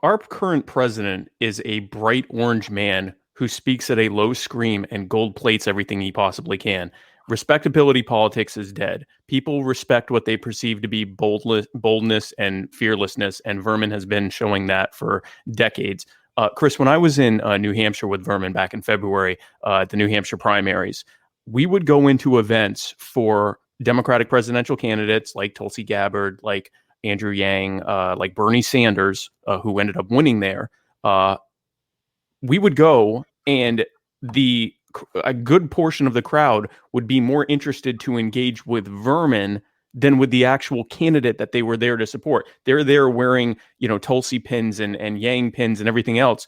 Our current president is a bright orange man who speaks at a low scream and gold plates everything he possibly can. Respectability politics is dead. People respect what they perceive to be boldness and fearlessness, and Vermin has been showing that for decades. Chris, when I was in New Hampshire with Vermin back in February, at the New Hampshire primaries, we would go into events for Democratic presidential candidates like Tulsi Gabbard, like Andrew Yang, like Bernie Sanders, who ended up winning there. We would go, and a good portion of the crowd would be more interested to engage with Vermin than with the actual candidate that they were there to support. They're there wearing, Tulsi pins and Yang pins and everything else.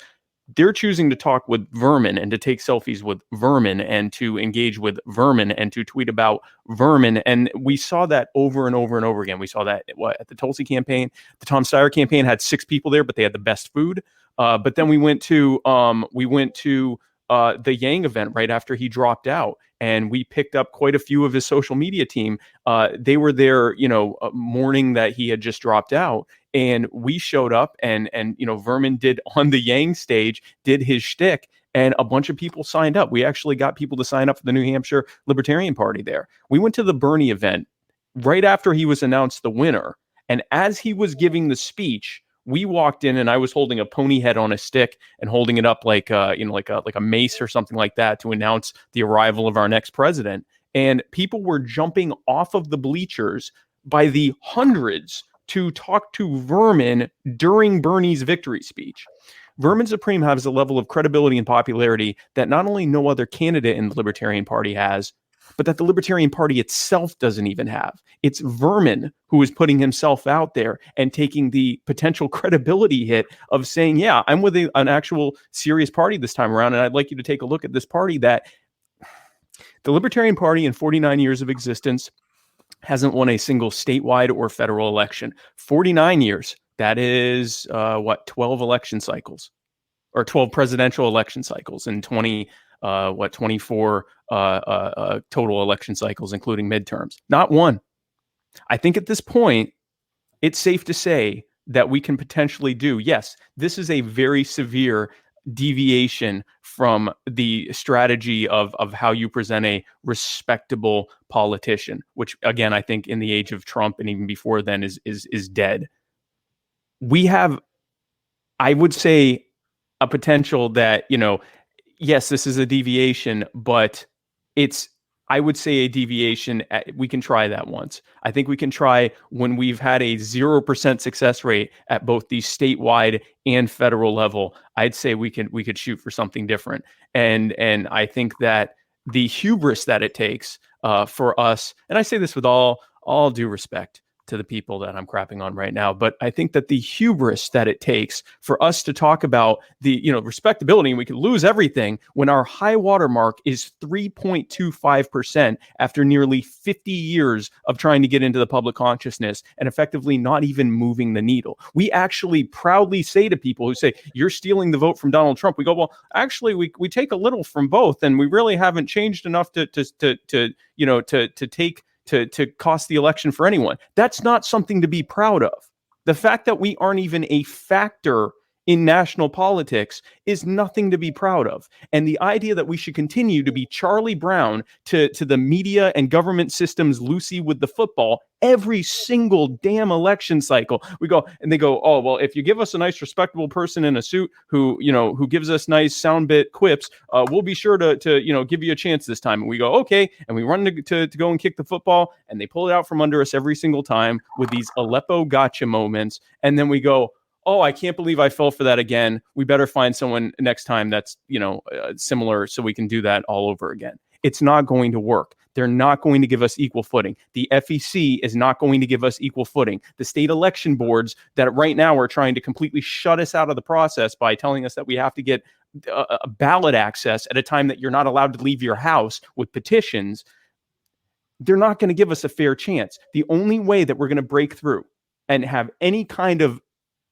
They're choosing to talk with Vermin and to take selfies with Vermin and to engage with Vermin and to tweet about Vermin. And we saw that over and over and over again. We saw that at the Tulsi campaign. The Tom Steyer campaign had 6 people there, but they had the best food. But then we went to the Yang event right after he dropped out, and we picked up quite a few of his social media team. They were there, mourning that he had just dropped out. and we showed up, and Vermin did on the Yang stage, did his shtick, and a bunch of people signed up. We actually got people to sign up for the New Hampshire Libertarian Party there. We went to the Bernie event right after he was announced the winner, and as he was giving the speech, we walked in, and I was holding a pony head on a stick and holding it up like a mace or something like that to announce the arrival of our next president. And people were jumping off of the bleachers by the hundreds to talk to Vermin during Bernie's victory speech. Vermin Supreme has a level of credibility and popularity that not only no other candidate in the Libertarian Party has, but that the Libertarian Party itself doesn't even have. It's Vermin who is putting himself out there and taking the potential credibility hit of saying, yeah, I'm with an actual serious party this time around, and I'd like you to take a look at this party that the Libertarian Party in 49 years of existence hasn't won a single statewide or federal election. 49 years. That is 12 election cycles, or 12 presidential election cycles, and 24 total election cycles, including midterms. Not one. I think at this point, it's safe to say that we can potentially do, yes, this is a very severe deviation from the strategy of how you present a respectable politician, which again, I think in the age of Trump and even before then is dead. We have, I would say, a potential that, yes, this is a deviation, but it's, I would say, a deviation. We can try that once. I think we can try when we've had a 0% success rate at both the statewide and federal level. I'd say we could shoot for something different. And I think that the hubris that it takes for us, and I say this with all due respect to the people that I'm crapping on right now, but I think that the hubris that it takes for us to talk about the, respectability, and we could lose everything when our high water mark is 3.25% after nearly 50 years of trying to get into the public consciousness and effectively not even moving the needle. We actually proudly say to people who say, you're stealing the vote from Donald Trump. We go, well, actually, we take a little from both, and we really haven't changed enough to cost the election for anyone. That's not something to be proud of. The fact that we aren't even a factor in national politics is nothing to be proud of. And the idea that we should continue to be Charlie Brown to the media and government systems Lucy with the football every single damn election cycle. We go and they go, oh, well, if you give us a nice, respectable person in a suit who gives us nice sound bit quips, we'll be sure to give you a chance this time. And we go, okay. And we run to go and kick the football, and they pull it out from under us every single time with these Aleppo gotcha moments. And then we go, oh, I can't believe I fell for that again. We better find someone next time that's, similar so we can do that all over again. It's not going to work. They're not going to give us equal footing. The FEC is not going to give us equal footing. The state election boards that right now are trying to completely shut us out of the process by telling us that we have to get a ballot access at a time that you're not allowed to leave your house with petitions, they're not going to give us a fair chance. The only way that we're going to break through and have any kind of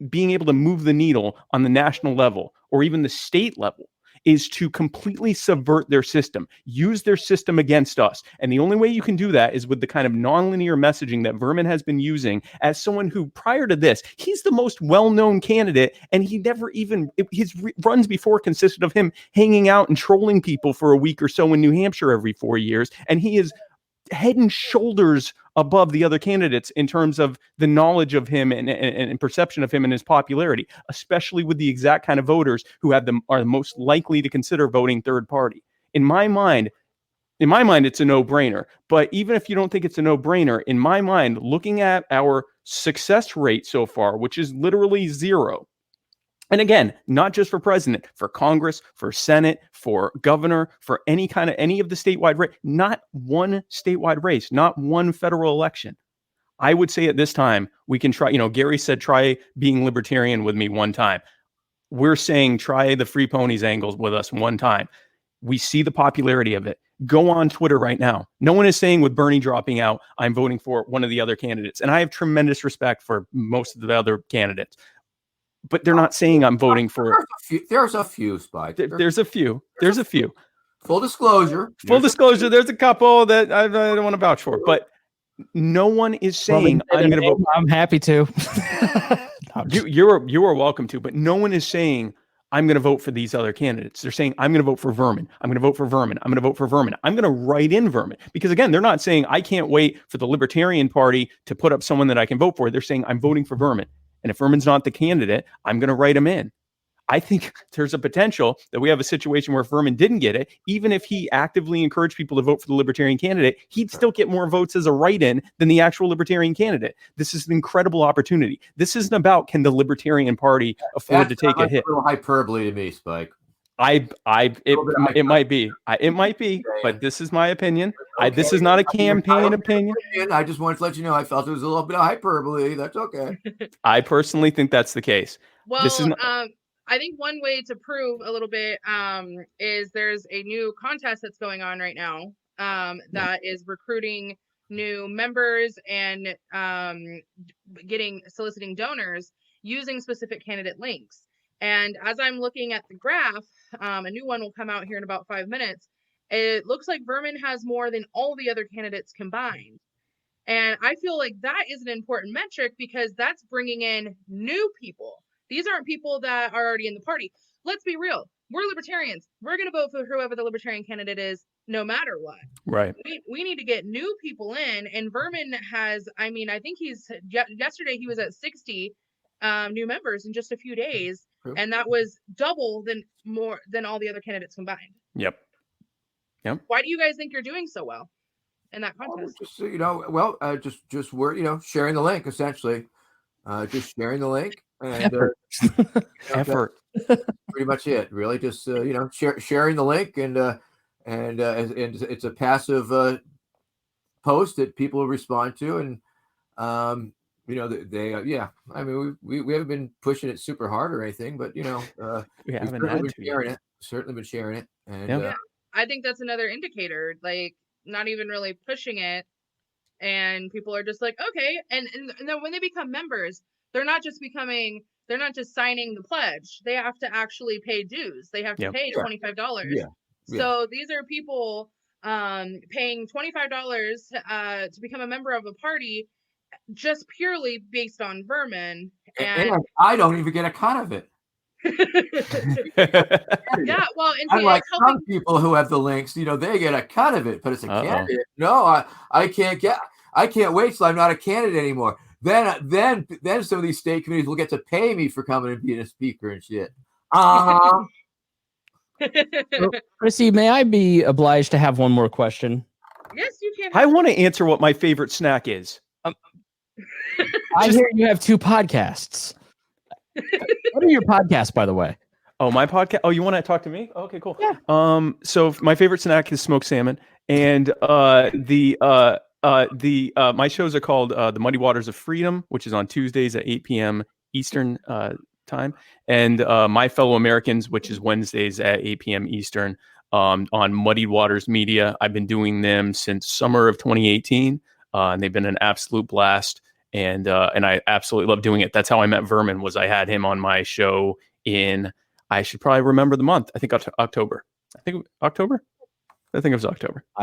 being able to move the needle on the national level or even the state level is to completely subvert their system, use their system against us. And the only way you can do that is with the kind of nonlinear messaging that Vermin has been using as someone who, prior to this, he's the most well-known candidate, and he never even, his runs before consisted of him hanging out and trolling people for a week or so in New Hampshire every 4 years. And he is head and shoulders above the other candidates in terms of the knowledge of him and perception of him and his popularity, especially with the exact kind of voters who are the most likely to consider voting third party. In my mind, it's a no-brainer. But even if you don't think it's a no-brainer, in my mind, looking at our success rate so far, which is literally zero, and again, not just for president, for Congress, for Senate, for governor, for any of the statewide race, not one statewide race, not one federal election. I would say at this time, we can try, Gary said, try being libertarian with me one time. We're saying, try the free ponies angles with us one time. We see the popularity of it. Go on Twitter right now. No one is saying with Bernie dropping out, I'm voting for one of the other candidates. And I have tremendous respect for most of the other candidates. But they're not saying I'm voting for. There's a few, Spike. There's a few. Full disclosure. There's a couple that I don't want to vouch for, but no one is saying I'm going to vote. I'm happy to. You are welcome to, but no one is saying I'm going to vote for these other candidates. They're saying I'm going to vote for Vermin. I'm going to vote for Vermin. I'm going to vote for Vermin. I'm going to write in Vermin because again, they're not saying I can't wait for the Libertarian Party to put up someone that I can vote for. They're saying I'm voting for Vermin, and if Vermin's not the candidate, I'm going to write him in. I think there's a potential that we have a situation where if Vermin didn't get it, even if he actively encouraged people to vote for the Libertarian candidate, he'd still get more votes as a write-in than the actual Libertarian candidate. This is an incredible opportunity. This isn't about can the Libertarion Party afford to take a hit. A little hyperbole to me, Spike. It might be, but this is my opinion. Okay. This is not a campaign opinion. I just wanted to let you know I felt it was a little bit of hyperbole. That's okay. I personally think that's the case. Well, this is not- I think one way to prove a little bit is there's a new contest that's going on right now that is recruiting new members and soliciting donors using specific candidate links. And as I'm looking at the graph, a new one will come out here in about 5 minutes. It looks like Vermin has more than all the other candidates combined. And I feel like that is an important metric because that's bringing in new people. These aren't people that are already in the party. Let's be real. We're Libertarians. We're going to vote for whoever the Libertarian candidate is, no matter what. Right. We need to get new people in. And Vermin has, I think yesterday he was at 60 new members in just a few days. True. And that was more than all the other candidates combined. Yep. Why do you guys think you're doing so well in that contest? Just we're, sharing the link, essentially. Just sharing the link. And effort. Pretty much it. Really, just sharing the link, and it's a passive post that people respond to, and we haven't been pushing it super hard or anything, but we haven't had to. Certainly been sharing it, and I think that's another indicator. Like, not even really pushing it, and people are just like, okay, and then when they become members. They're not just signing the pledge. They have to actually pay dues. They have to pay $25. Yeah. So these are people paying $25 to become a member of a party just purely based on Vermin. And I don't even get a cut of it. Yeah, well, and unlike some people who have the links, they get a cut of it, but it's a candidate. No, I can't wait till I'm not a candidate anymore. Then some of these state committees will get to pay me for coming and being a speaker and shit. Kryssi, may I be obliged to have one more question? Yes, you can. I want to answer what my favorite snack is. I hear you have 2 podcasts. What are your podcasts, by the way? Oh, my podcast. Oh, you want to talk to me? Okay, cool. Yeah. So my favorite snack is smoked salmon, and my shows are called The Muddy Waters of Freedom, which is on Tuesdays at 8 p.m. Eastern time, and My Fellow Americans, which is Wednesdays at 8 p.m. Eastern on Muddy Waters Media. I've been doing them since summer of 2018, and they've been an absolute blast, and I absolutely love doing it. That's how I met Vermin. Was I had him on my show in, I should probably remember the month. I think October. I think it was October.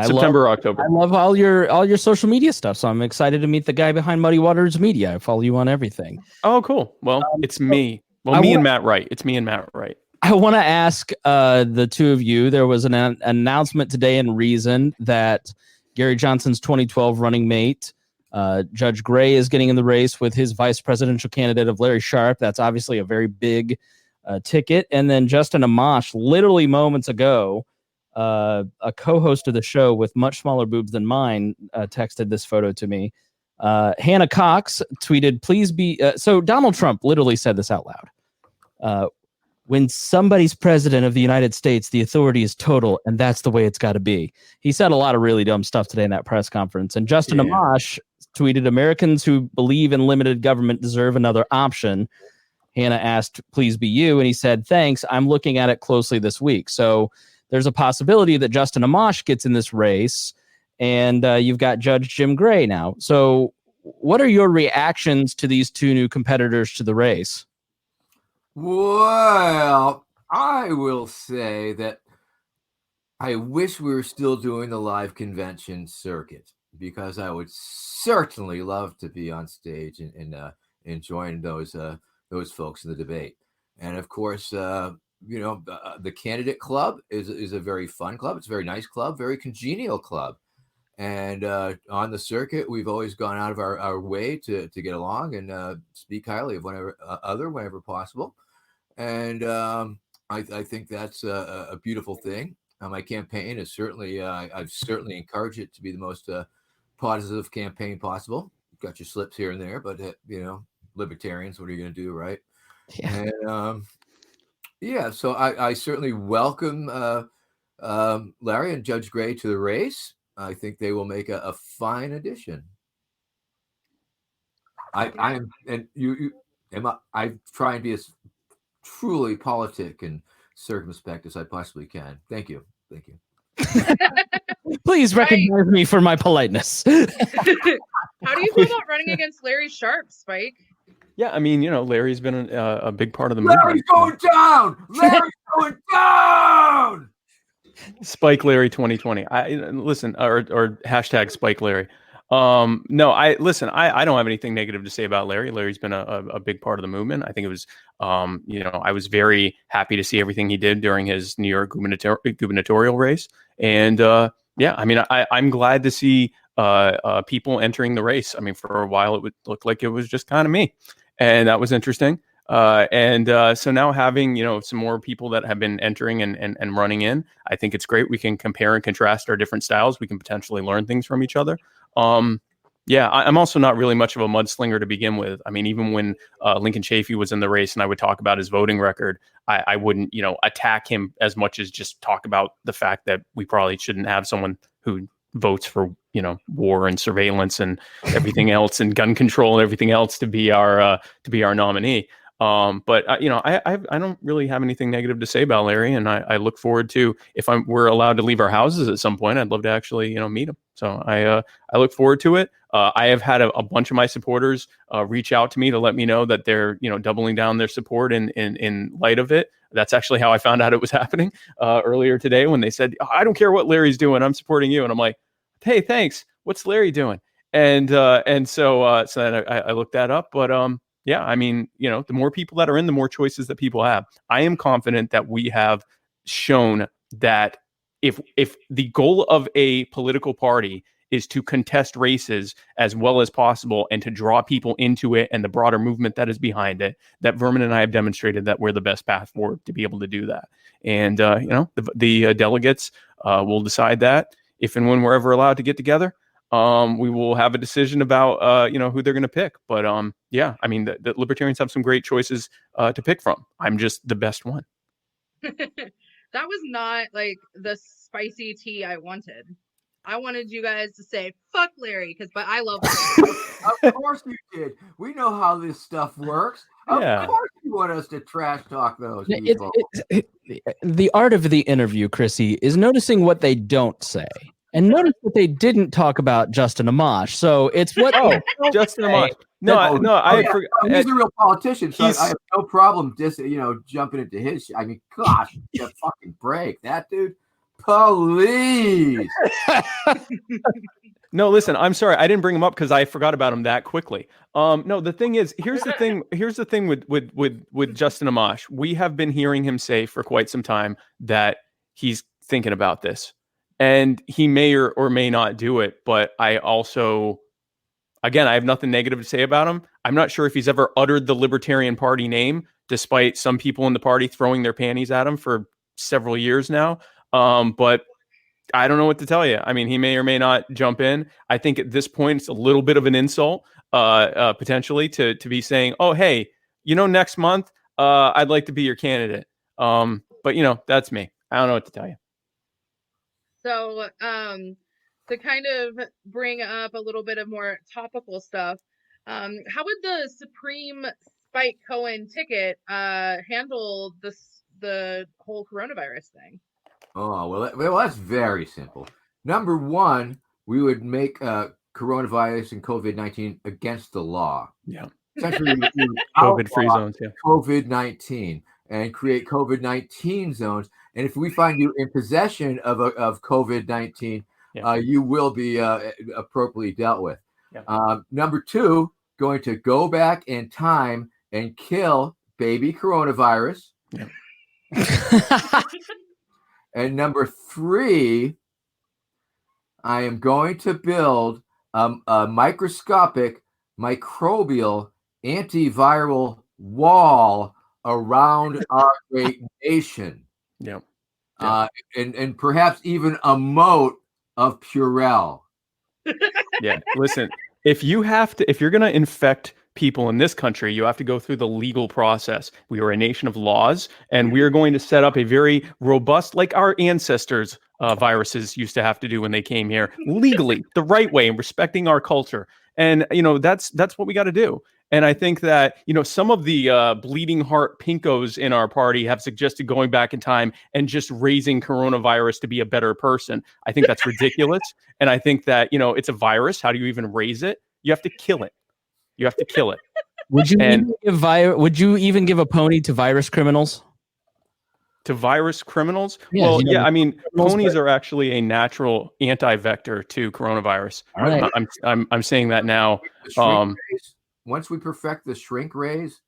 September, October. I love all your social media stuff, so I'm excited to meet the guy behind Muddy Waters Media. I follow you on everything. Oh, cool. Well, it's me. Well, and Matt Wright. It's me and Matt Wright. I want to ask the two of you. There was an announcement today in Reason that Gary Johnson's 2012 running mate, Judge Gray, is getting in the race with his vice presidential candidate of Larry Sharpe. That's obviously a very big ticket. And then Justin Amash, literally moments ago, a co-host of the show with much smaller boobs than mine, texted this photo to me. Hannah Cox tweeted, please be... so Donald Trump literally said this out loud. When somebody's president of the United States, the authority is total, and that's the way it's got to be. He said a lot of really dumb stuff today in that press conference. And Justin Amash tweeted, Americans who believe in limited government deserve another option. Hannah asked, please be you. And he said, thanks. I'm looking at it closely this week. So there's a possibility that Justin Amash gets in this race, and you've got Judge Jim Gray now. So what are your reactions to these 2 new competitors to the race? Well, I will say that I wish we were still doing the live convention circuit, because I would certainly love to be on stage and join those those folks in the debate. And of course, the candidate club is a very fun club. It's a very nice club, very congenial club. And on the circuit, we've always gone out of our way to get along and speak highly of whenever possible. And I think that's a beautiful thing. My campaign is certainly, I've certainly encouraged it to be the most positive campaign possible. Got your slips here and there, but libertarians, what are you going to do, right? Yeah. And so I certainly welcome Larry and Judge Gray to the race. I think they will make a fine addition. I try and be as truly politic and circumspect as I possibly can. Thank you. Please recognize me for my politeness. How do you feel about running against Larry Sharp, Spike? Yeah, I mean, Larry's been a big part of the movement. Larry's going down. Larry's going down. Spike Larry 2020. Listen, or hashtag Spike Larry. No, I don't have anything negative to say about Larry. Larry's been a big part of the movement. I think it was, I was very happy to see everything he did during his New York gubernatorial race. And I mean, I'm glad to see people entering the race. I mean, for a while, it would look like it was just kind of me. And that was interesting. So now having, some more people that have been entering and running in, I think it's great. We can compare and contrast our different styles. We can potentially learn things from each other. I'm also not really much of a mudslinger to begin with. I mean, even when Lincoln Chafee was in the race and I would talk about his voting record, I wouldn't, attack him as much as just talk about the fact that we probably shouldn't have someone who votes for, war and surveillance and everything else and gun control and everything else to be our nominee. But I don't really have anything negative to say about Larry, and I look forward to, if we're allowed to leave our houses at some point, I'd love to actually meet him. So I look forward to it. I have had a bunch of my supporters reach out to me to let me know that they're doubling down their support in light of it. That's actually how I found out it was happening earlier today, when they said, I don't care what Larry's doing, I'm supporting you. And I'm like, hey, thanks. What's Larry doing? And so then I looked that up, but I mean, the more people that are in, the more choices that people have. I am confident that we have shown that if the goal of a political party is to contest races as well as possible and to draw people into it and the broader movement that is behind it, that Vermin and I have demonstrated that we're the best path forward to be able to do that. And, the delegates will decide that if and when we're ever allowed to get together. We will have a decision about, who they're going to pick. But I mean, the Libertarians have some great choices to pick from. I'm just the best one. That was not like the spicy tea I wanted. I wanted you guys to say, fuck Larry, but I love Larry. Of course you did. We know how this stuff works. Of course you want us to trash talk those people. The art of the interview, Kryssi, is noticing what they don't say. And notice that they didn't talk about Justin Amash. So it's what Justin Amash. Forgot. He's a real politician, so I have no problem just jumping into his. I mean, gosh, give a fucking break, that dude. Police. No, listen, I'm sorry, I didn't bring him up because I forgot about him that quickly. No, the thing is, here's the thing with Justin Amash. We have been hearing him say for quite some time that he's thinking about this. And he may or may not do it, but I also, again, I have nothing negative to say about him. I'm not sure if he's ever uttered the Libertarian Party name, despite some people in the party throwing their panties at him for several years now. But I don't know what to tell you. I mean, he may or may not jump in. I think at this point, it's a little bit of an insult, potentially, to be saying, oh, hey, next month, I'd like to be your candidate. But, that's me. I don't know what to tell you. So, to kind of bring up a little bit of more topical stuff, how would the Supreme Spike Cohen ticket handle the whole coronavirus thing? Oh, well, that's very simple. Number one, we would make coronavirus and COVID-19 against the law. Yeah. Essentially, COVID-free zones, yeah. COVID-19 and create COVID-19 zones. And if we find you in possession of COVID-19, you will be appropriately dealt with. Yeah. Number two, going to go back in time and kill baby coronavirus. Yeah. And number 3, I am going to build a microscopic microbial antiviral wall around our great nation. Yeah. And perhaps even a moat of Purell. Yeah. Listen, if you're going to infect people in this country, you have to go through the legal process. We are a nation of laws, and we are going to set up a very robust, like our ancestors' viruses used to have to do when they came here, legally, the right way, and respecting our culture. And that's what we got to do. And I think that some of the bleeding heart pinkos in our party have suggested going back in time and just raising coronavirus to be a better person. I think that's ridiculous. And I think that it's a virus. How do you even raise it? You have to kill it. You have to kill it. Would you even give a pony to virus criminals? To virus criminals? Yeah, well, yeah. I mean, ponies are actually a natural anti-vector to coronavirus. All right. I'm saying that now. Once we perfect the shrink rays,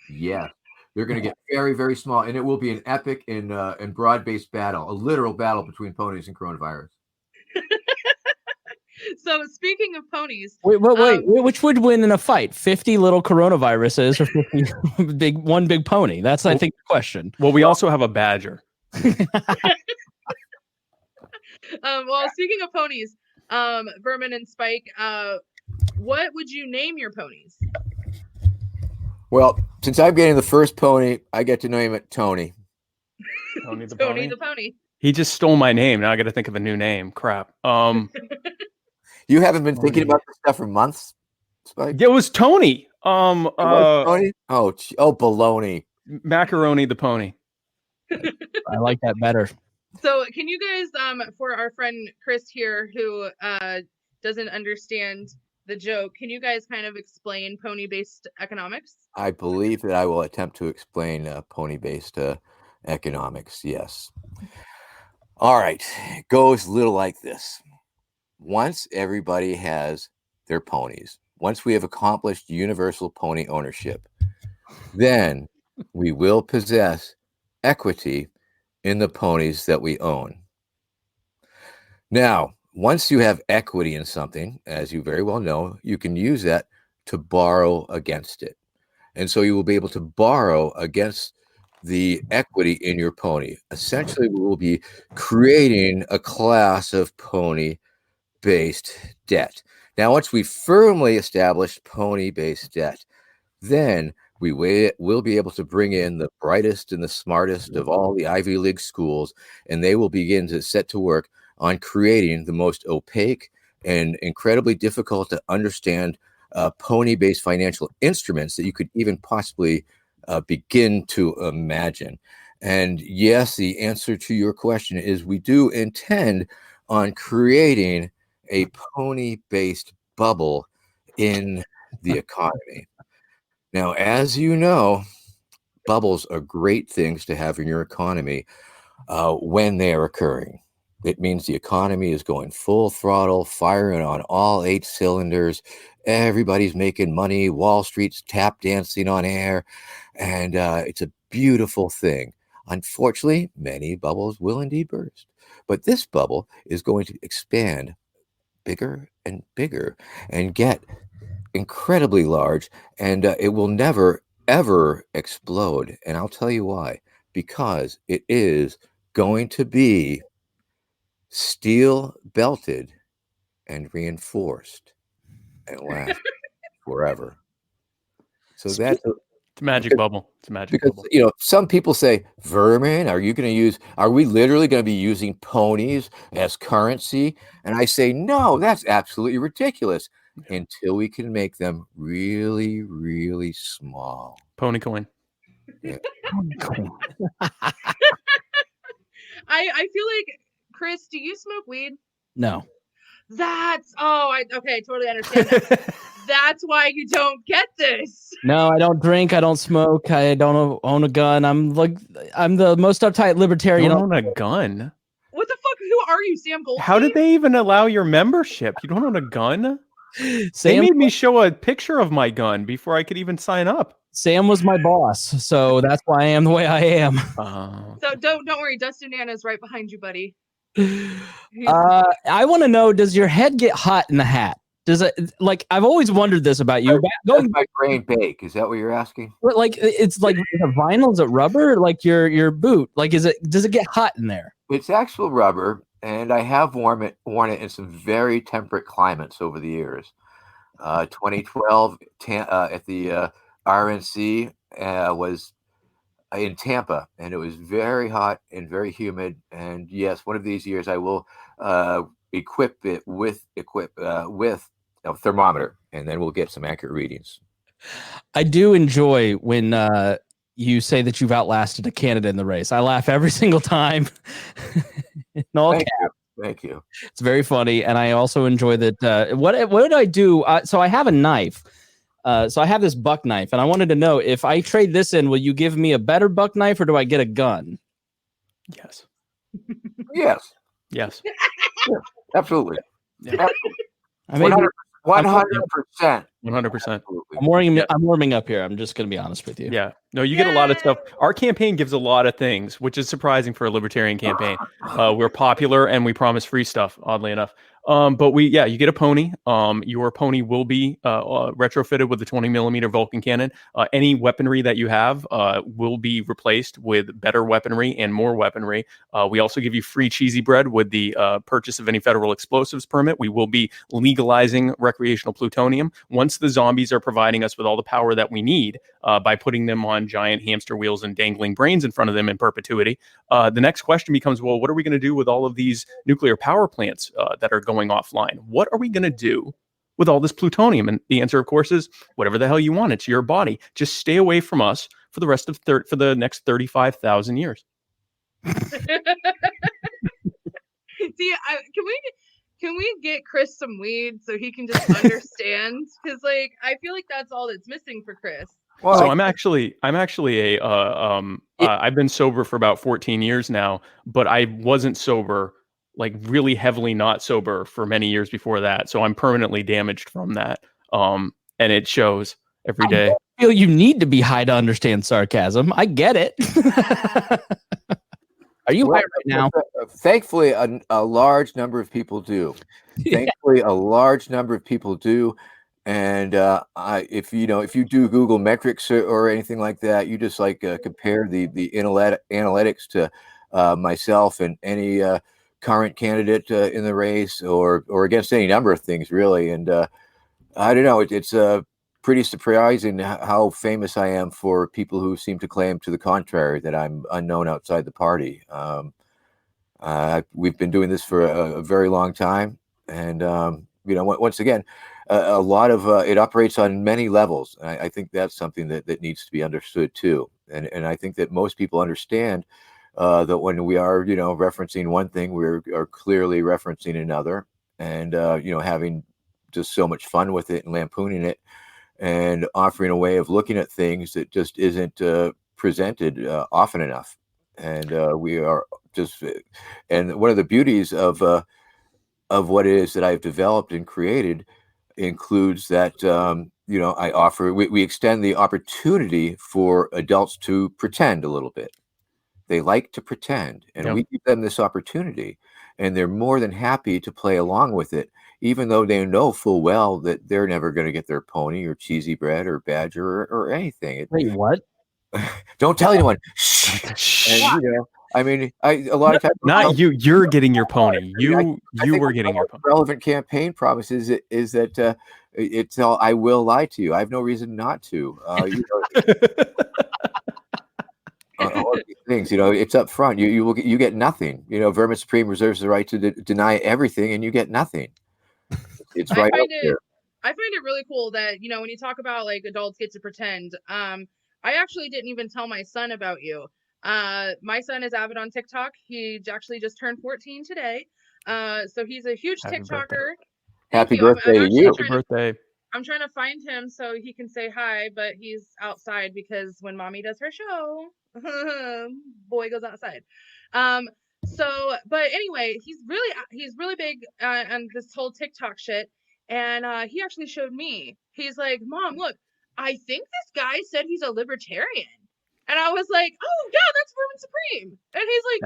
yes, they're going to get very, very small, and it will be an epic and broad-based battle, a literal battle between ponies and coronavirus. So speaking of ponies, wait, which would win in a fight? 50 little coronaviruses or 50 one big pony? That's I think the question. Well, we also have a badger. Well, speaking of ponies, Vermin and Spike, what would you name your ponies? Well, since I'm getting the first pony, I get to name it Tony. Tony the Tony the pony. He just stole my name. Now I got to think of a new name. Crap. You haven't been thinking about this stuff for months, Spike? It was Tony. Tony? Oh, baloney. Macaroni the pony. I like that better. So can you guys, for our friend Chris here, who doesn't understand the joke, can you guys kind of explain pony-based economics? I believe that I will attempt to explain pony-based economics, yes. All right, it goes a little like this. Once everybody has their ponies, once we have accomplished universal pony ownership, then we will possess equity in the ponies that we own. Now, once you have equity in something, as you very well know, you can use that to borrow against it. And so you will be able to borrow against the equity in your pony. Essentially, we will be creating a class of pony-based debt. Now, once we firmly establish pony-based debt, then we will be able to bring in the brightest and the smartest of all the Ivy League schools, and they will begin to set to work on creating the most opaque and incredibly difficult to understand pony-based financial instruments that you could even possibly begin to imagine. And yes, the answer to your question is we do intend on creating a pony-based bubble in the economy. Now, as you know, bubbles are great things to have in your economy when they are occurring. It means the economy is going full throttle, firing on all 8 cylinders. Everybody's making money. Wall Street's tap dancing on air. And it's a beautiful thing. Unfortunately, many bubbles will indeed burst. But this bubble is going to expand bigger and bigger and get incredibly large. And it will never, ever explode. And I'll tell you why. Because it is going to be steel belted and reinforced and last forever. So that's it's a magic bubble. It's a magic bubble. Some people say, Vermin, are we literally going to be using ponies as currency? And I say, no, that's absolutely ridiculous until we can make them really, really small. Pony coin. Yeah. I feel like, Chris, do you smoke weed? No. Okay, totally understand that. That's why you don't get this. No, I don't drink. I don't smoke. I don't own a gun. I'm the most uptight libertarian. You don't own a gun? What the fuck? Who are you, Sam Goldstein? How did they even allow your membership? You don't own a gun? Sam, they made me show a picture of my gun before I could even sign up. Sam was my boss, so that's why I am the way I am. So don't worry, Dustin Nana's right behind you, buddy. I want to know, does your head get hot in the hat? Does it, like, I've always wondered this about you. Does my brain bake? Is that what you're asking? But like, it's like the vinyl, is it rubber? Like your boot? Like, does it get hot in there? It's actual rubber, and I have worn it in some very temperate climates over the years. 2012 at the RNC was in Tampa, and it was very hot and very humid. And yes, one of these years I will equip it with a thermometer, and then we'll get some accurate readings. I do enjoy when you say that you've outlasted a candidate in the race. I laugh every single time. Thank you. It's very funny, and I also enjoy that. What did I do? So I have a knife. So I have this buck knife, and I wanted to know, if I trade this in, will you give me a better buck knife, or do I get a gun? Yes. Yes. Yes. Yeah, absolutely. Yeah. 100%. 100%. I'm warming up here. I'm just going to be honest with you. Yeah. No, you get a lot of stuff. Our campaign gives a lot of things, which is surprising for a libertarian campaign. We're popular and we promise free stuff, oddly enough. But you get a pony. Your pony will be retrofitted with the 20mm Vulcan cannon. Any weaponry that you have will be replaced with better weaponry and more weaponry. We also give you free cheesy bread with the purchase of any federal explosives permit. We will be legalizing recreational plutonium once the zombies are providing us with all the power that we need by putting them on giant hamster wheels and dangling brains in front of them in perpetuity. The next question becomes, well, what are we going to do with all of these nuclear power plants that are going offline? What are we going to do with all this plutonium? And the answer, of course, is whatever the hell you want. It's your body. Just stay away from us for the rest of for the next 35,000 years. See, can we get Chris some weed so he can just understand? Because like I feel like that's all that's missing for Chris. Well, so I'm actually I've been sober for about 14 years now, but I wasn't sober, like really heavily not sober, for many years before that. So I'm permanently damaged from that. And it shows every day. I feel you need to be high to understand sarcasm. I get it. Are you high right now? Thankfully, a large number of people do. Thankfully, a large number of people do. And if you do Google metrics or anything like that, you just compare the analytics to myself and any current candidate in the race, or against any number of things, really. And I don't know, it's pretty surprising how famous I am for people who seem to claim to the contrary, that I'm unknown outside the party. We've been doing this for a very long time, and once again, a lot of it operates on many levels. I think that's something that needs to be understood too, and I think that most people understand that when we are referencing one thing, we are clearly referencing another, and having just so much fun with it and lampooning it, and offering a way of looking at things that just isn't presented often enough. And we are just, and one of the beauties of what it is that I've developed and created includes that I offer, we extend the opportunity for adults to pretend a little bit. They like to pretend, and we give them this opportunity, and they're more than happy to play along with it, even though they know full well that they're never going to get their pony or cheesy bread or badger or anything. Wait, what? Don't tell anyone. And, I mean, a lot of times, not you. You're getting your pony. You were getting your pony. Relevant campaign promises is that it's all, I will lie to you. I have no reason not to. All these things, it's up front. You get nothing. Vermin Supreme reserves the right to deny everything, and you get nothing. It's right up there. I find it really cool that when you talk about like adults get to pretend. I actually didn't even tell my son about you. My son is avid on TikTok. He actually just turned 14 today. So he's a huge TikToker. Happy birthday to you. Happy birthday. I'm trying to find him so he can say hi, but he's outside because when mommy does her show, boy goes outside. But anyway, he's really big on this whole TikTok shit. And he actually showed me. He's like, Mom, look, I think this guy said he's a libertarian. And I was like, oh yeah, that's Vermin Supreme. And he's like,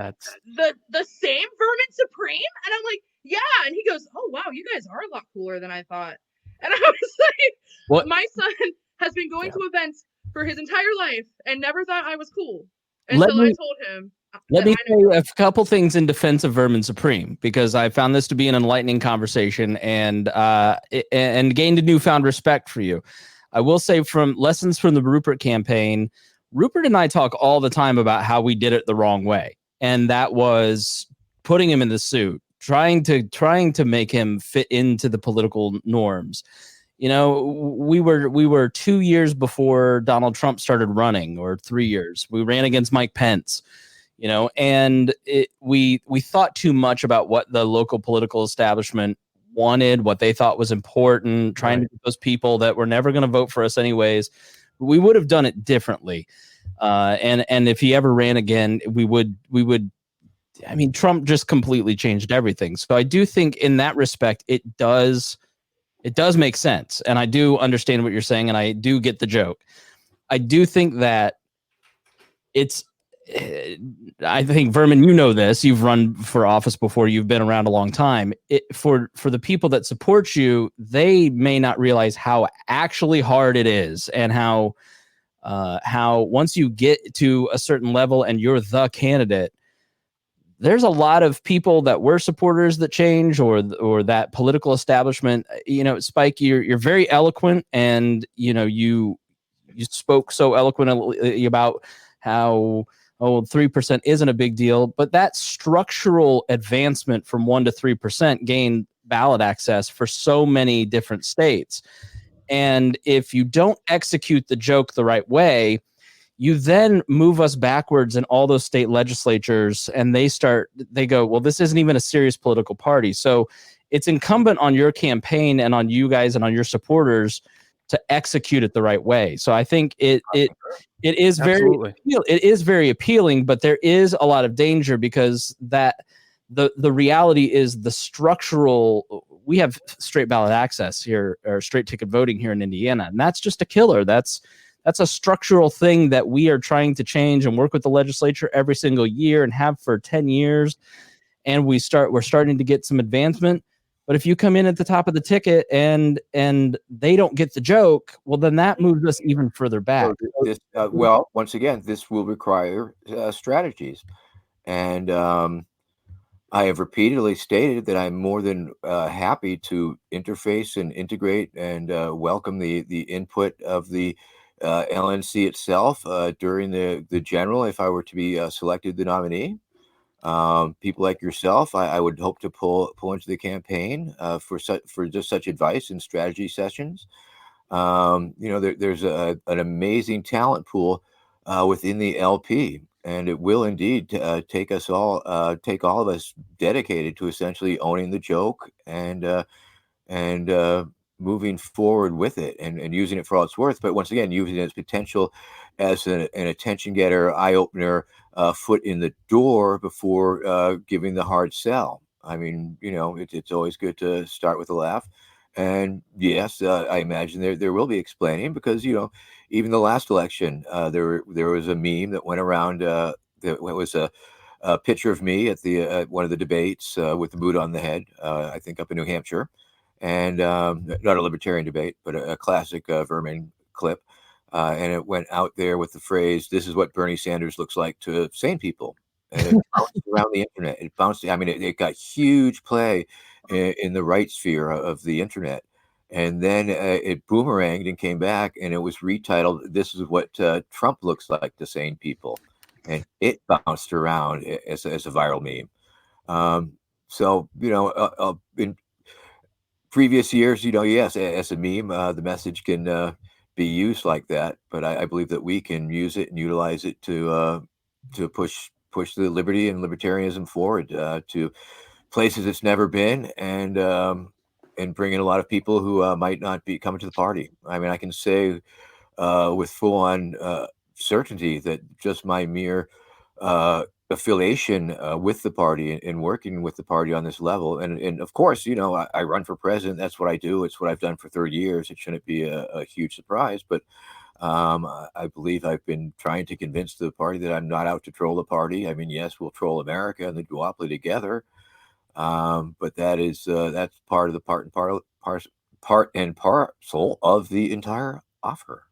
That's the same Vermin Supreme? And I'm like, yeah. And he goes, oh wow, you guys are a lot cooler than I thought. And I was like, What? my son has been going Yeah. to events for his entire life and never thought I was cool Let until I me- told him. Let that me I know say a couple things in defense of Vermin Supreme, because I found this to be an enlightening conversation and gained a newfound respect for you. I will say, from lessons from the Rupert campaign, Rupert and I talk all the time about how we did it the wrong way, and that was putting him in the suit, trying to make him fit into the political norms. You know, we were 2 years before Donald Trump started running, or 3 years. We ran against Mike Pence. You know, and we thought too much about what the local political establishment wanted, what they thought was important, trying to get those people that were never going to vote for us anyways. We would have done it differently. And if he ever ran again, we would. I mean, Trump just completely changed everything. So I do think in that respect, it does make sense. And I do understand what you're saying, and I do get the joke. I do think that I think, Vermin, you know this. You've run for office before. You've been around a long time. For the people that support you, they may not realize how actually hard it is, and how once you get to a certain level and you're the candidate, there's a lot of people that were supporters that change, or that political establishment. You know, Spike, you're very eloquent, and you know you spoke so eloquently about how 3% isn't a big deal, but that structural advancement from 1% to 3% gained ballot access for so many different states. And if you don't execute the joke the right way, you then move us backwards in all those state legislatures, and they go, well, this isn't even a serious political party. So it's incumbent on your campaign and on you guys and on your supporters to execute it the right way. So I think it is very appealing, but there is a lot of danger, because that the reality is the structural. We have straight ballot access here, or straight ticket voting here in Indiana, and that's just a killer. That's a structural thing that we are trying to change and work with the legislature every single year, and have for 10 years. And we're starting to get some advancement. But if you come in at the top of the ticket and they don't get the joke, well, then that moves us even further back. Well, once again, this will require strategies. And I have repeatedly stated that I'm more than happy to interface and integrate and welcome the input of the LNC itself during the general, if I were to be selected the nominee. People like yourself, I would hope to pull into the campaign for just such advice and strategy sessions. You know, there's an amazing talent pool within the LP, and it will indeed take all of us dedicated to essentially owning the joke and moving forward with it and using it for all it's worth. But once again, using its potential as an attention getter, eye opener, foot in the door before giving the hard sell. I mean, you know, it's always good to start with a laugh. And yes, I imagine there will be explaining, because, you know, even the last election, there was a meme that went around that was a picture of me at the one of the debates with the boot on the head, I think up in New Hampshire. And not a libertarian debate, but a classic Vermin clip. And it went out there with the phrase, "This is what Bernie Sanders looks like to sane people." And it bounced around the internet. It bounced. I mean, it got huge play in the right sphere of the internet. And then it boomeranged and came back, and it was retitled, "This is what Trump looks like to sane people." And it bounced around as a viral meme. So, you know, in previous years, you know, yes, as a meme, the message can be used like that. But I believe that we can use it and utilize it to push the liberty and libertarianism forward to places it's never been, and bring in a lot of people who might not be coming to the party. I mean, I can say with full on certainty that just my mere affiliation with the party and working with the party on this level. And of course, I run for president. That's what I do. It's what I've done for 30 years. It shouldn't be a huge surprise, but I believe I've been trying to convince the party that I'm not out to troll the party. I mean, yes, we'll troll America and the duopoly together, but that's part of the part and parcel of the entire offer.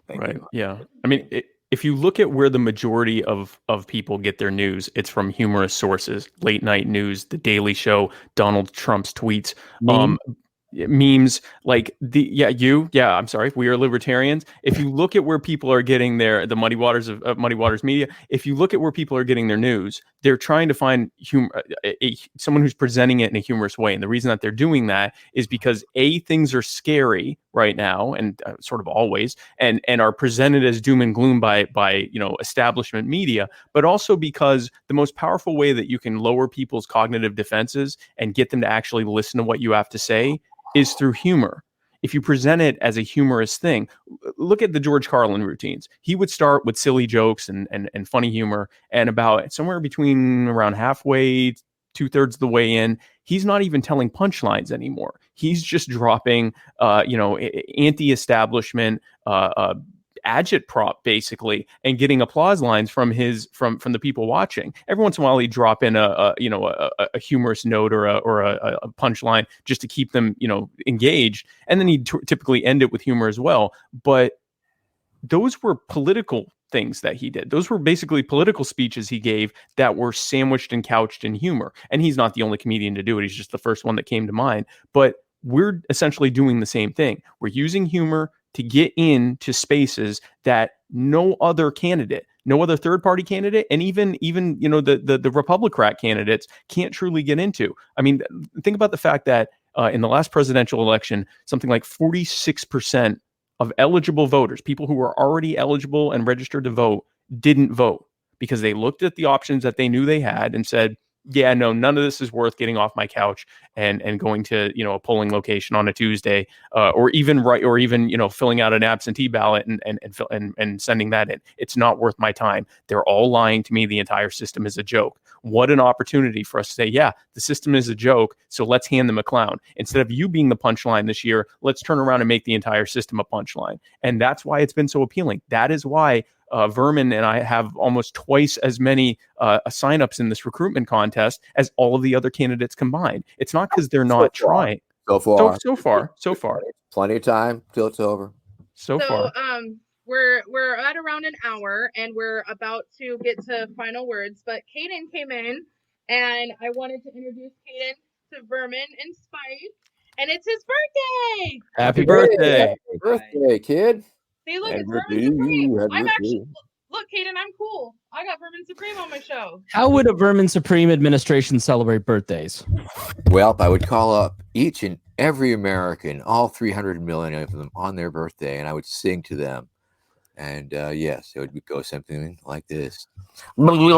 Thank Right. you. Yeah. I mean, if you look at where the majority of people get their news, it's from humorous sources, late night news, The Daily Show, Donald Trump's tweets, Meme. memes, like I'm sorry, we are libertarians. If you look at where people are getting the Muddy Waters of Muddy Waters Media, if you look at where people are getting their news, they're trying to find someone who's presenting it in a humorous way. And the reason that they're doing that is because things are scary right now, and sort of always, and are presented as doom and gloom by establishment media, but also because the most powerful way that you can lower people's cognitive defenses and get them to actually listen to what you have to say is through humor. If you present it as a humorous thing, look at the George Carlin routines. He would start with silly jokes and funny humor, and about somewhere between around halfway, 2/3 of the way in, he's not even telling punchlines anymore. He's just dropping, anti-establishment, agitprop basically, and getting applause lines from the people watching. Every once in a while, he'd drop in a humorous note or a punchline just to keep them engaged, and then he'd typically end it with humor as well. But those were political things that he did. Those were basically political speeches he gave that were sandwiched and couched in humor. And he's not the only comedian to do it. He's just the first one that came to mind. But we're essentially doing the same thing. We're using humor to get into spaces that no other candidate, no other third-party candidate, and even the Republican candidates can't truly get into. I mean, think about the fact that in the last presidential election, something like 46% of eligible voters, people who were already eligible and registered to vote, didn't vote because they looked at the options that they knew they had and said, yeah, no, none of this is worth getting off my couch and going to a polling location on a Tuesday, or even filling out an absentee ballot and sending that in. It's not worth my time. They're all lying to me. The entire system is a joke. What an opportunity for us to say, yeah, the system is a joke, so let's hand them a clown. Instead of you being the punchline this year, let's turn around and make the entire system a punchline. And that's why it's been so appealing. That is why Vermin and I have almost twice as many signups in this recruitment contest as all of the other candidates combined. It's not because they're not trying. So far. So far. Plenty of time till it's over. So far. We're at around an hour, and we're about to get to final words. But Caden came in, and I wanted to introduce Caden to Vermin and Spike, and it's his birthday. Happy birthday! Happy birthday, kid! See, look, Happy it's Vermin birthday. Supreme. Happy I'm birthday. actually look, Caden, I'm cool. I got Vermin Supreme on my show. How would a Vermin Supreme administration celebrate birthdays? Well, I would call up each and every American, all 300 million of them, on their birthday, and I would sing to them. And yes, it would go something like this. Thank you.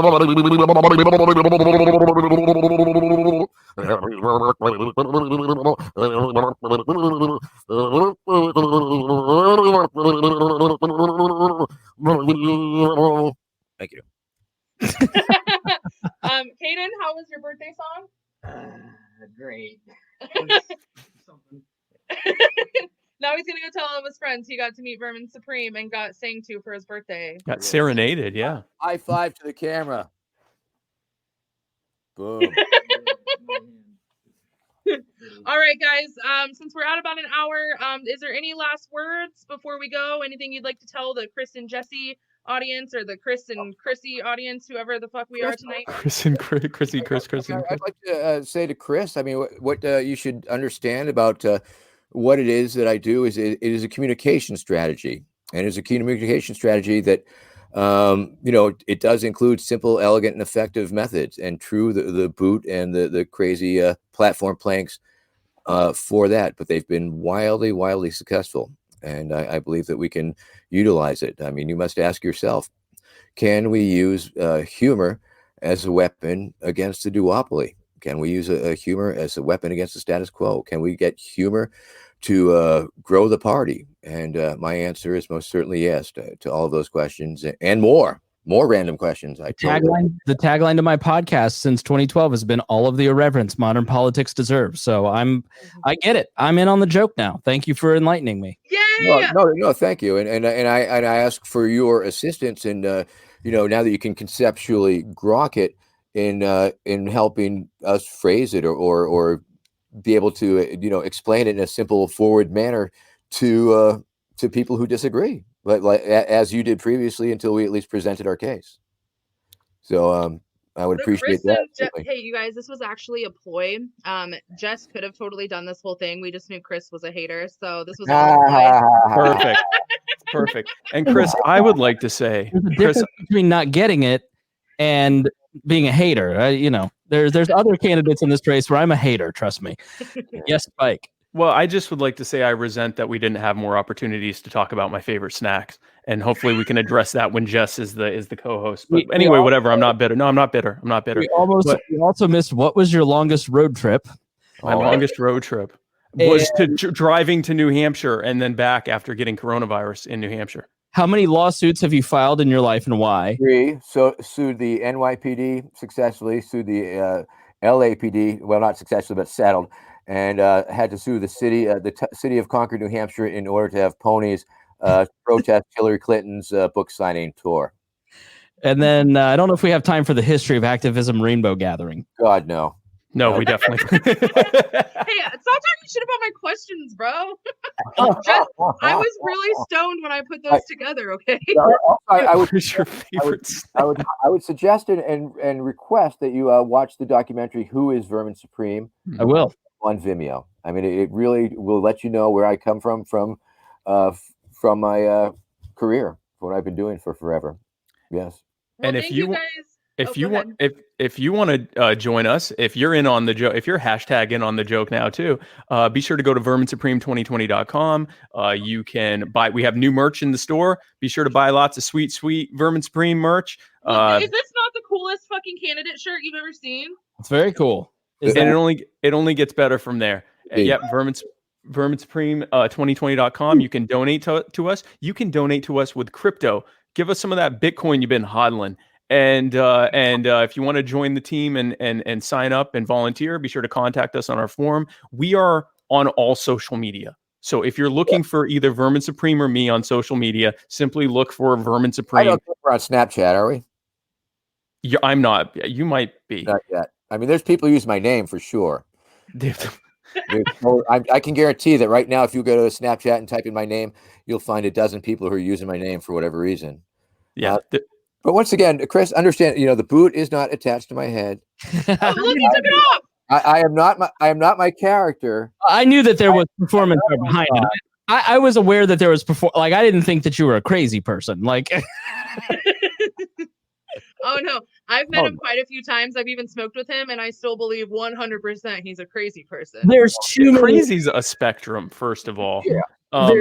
Caden, how was your birthday song? Great. Now he's gonna go tell all of his friends he got to meet Vermin Supreme and got sang to for his birthday. Got serenaded, yeah. High five to the camera. Boom. All right, guys. Since we're at about an hour, is there any last words before we go? Anything you'd like to tell the Chris and Jesse audience, or the Chris and Kryssi audience, whoever the fuck we are tonight? Chris and Kryssi. I'd like to say to Chris, I mean, what you should understand about what it is that I do is it is a communication strategy, and it's a communication strategy that it does include simple, elegant, and effective methods, and true the boot and the crazy platform planks for that, but they've been wildly successful, and I believe that we can utilize it. I mean, you must ask yourself, can we use humor as a weapon against the duopoly? Can we use a humor as a weapon against the status quo? Can we get humor to grow the party? And my answer is most certainly yes to all of those questions and more. more random questions. I The tagline to my podcast since 2012 has been "All of the irreverence modern politics deserves." So I get it. I'm in on the joke now. Thank you for enlightening me. Yay! No, thank you. And I ask for your assistance, and now that you can conceptually grok it in helping us phrase it or be able to explain it in a simple, forward manner to people who disagree, like as you did previously, until we at least presented our case. So I would appreciate that. Hey, you guys, this was actually a ploy. Jess could have totally done this whole thing. We just knew Chris was a hater, so this was all a ploy. Perfect. And Chris, I would like to say, there's a difference between not getting it and being a hater. There's other candidates in this race where I'm a hater. Trust me. Yes, Spike. Well, I just would like to say I resent that we didn't have more opportunities to talk about my favorite snacks, and hopefully we can address that when Jess is the co-host. But anyway, whatever. I'm not bitter. No, I'm not bitter. We also missed. What was your longest road trip? My longest road trip was driving to New Hampshire and then back after getting coronavirus in New Hampshire. How many lawsuits have you filed in your life, and why? 3. So sued the NYPD successfully, sued the LAPD. Well, not successfully, but settled. And had to sue the city of Concord, New Hampshire, in order to have ponies protest Hillary Clinton's book signing tour. And then I don't know if we have time for the history of activism rainbow gathering. God, no. No, we definitely. Hey, stop talking shit about my questions, bro. I was really stoned when I put those together. Okay. I would. Who's your favorite? I would suggest and request that you watch the documentary "Who is Vermin Supreme?" I will. On Vimeo. I mean, it really will let you know where I come from my career, what I've been doing for forever. Yes. Well, and if you want to join us, if you're in on the joke, if you're hashtag in on the joke now too, be sure to go to verminsupreme2020.com. You can buy. We have new merch in the store. Be sure to buy lots of sweet Vermin Supreme merch. Is this not the coolest fucking candidate shirt you've ever seen? It's very cool. And it only gets better from there. Yep, verminsupreme2020.com. You can donate to us. You can donate to us with crypto. Give us some of that Bitcoin you've been hodling. And if you want to join the team and sign up and volunteer, be sure to contact us on our forum. We are on all social media. So if you're looking for either Vermin Supreme or me on social media, simply look for Vermin Supreme. I don't think we're on Snapchat, are we? Yeah, I'm not. You might be. Not yet. I mean, there's people use my name for sure. I can guarantee that right now, if you go to Snapchat and type in my name, you'll find a dozen people who are using my name for whatever reason. Yeah. But once again, Chris, understand, the boot is not attached to my head. Look, he took it off. I am not my character. I knew that there was performance behind it. I was aware that there was I didn't think that you were a crazy person. Oh no, I've met him quite a few times. I've even smoked with him, and I still believe 100% he's a crazy person. There's too many. Crazy's a spectrum, first of all. Yeah.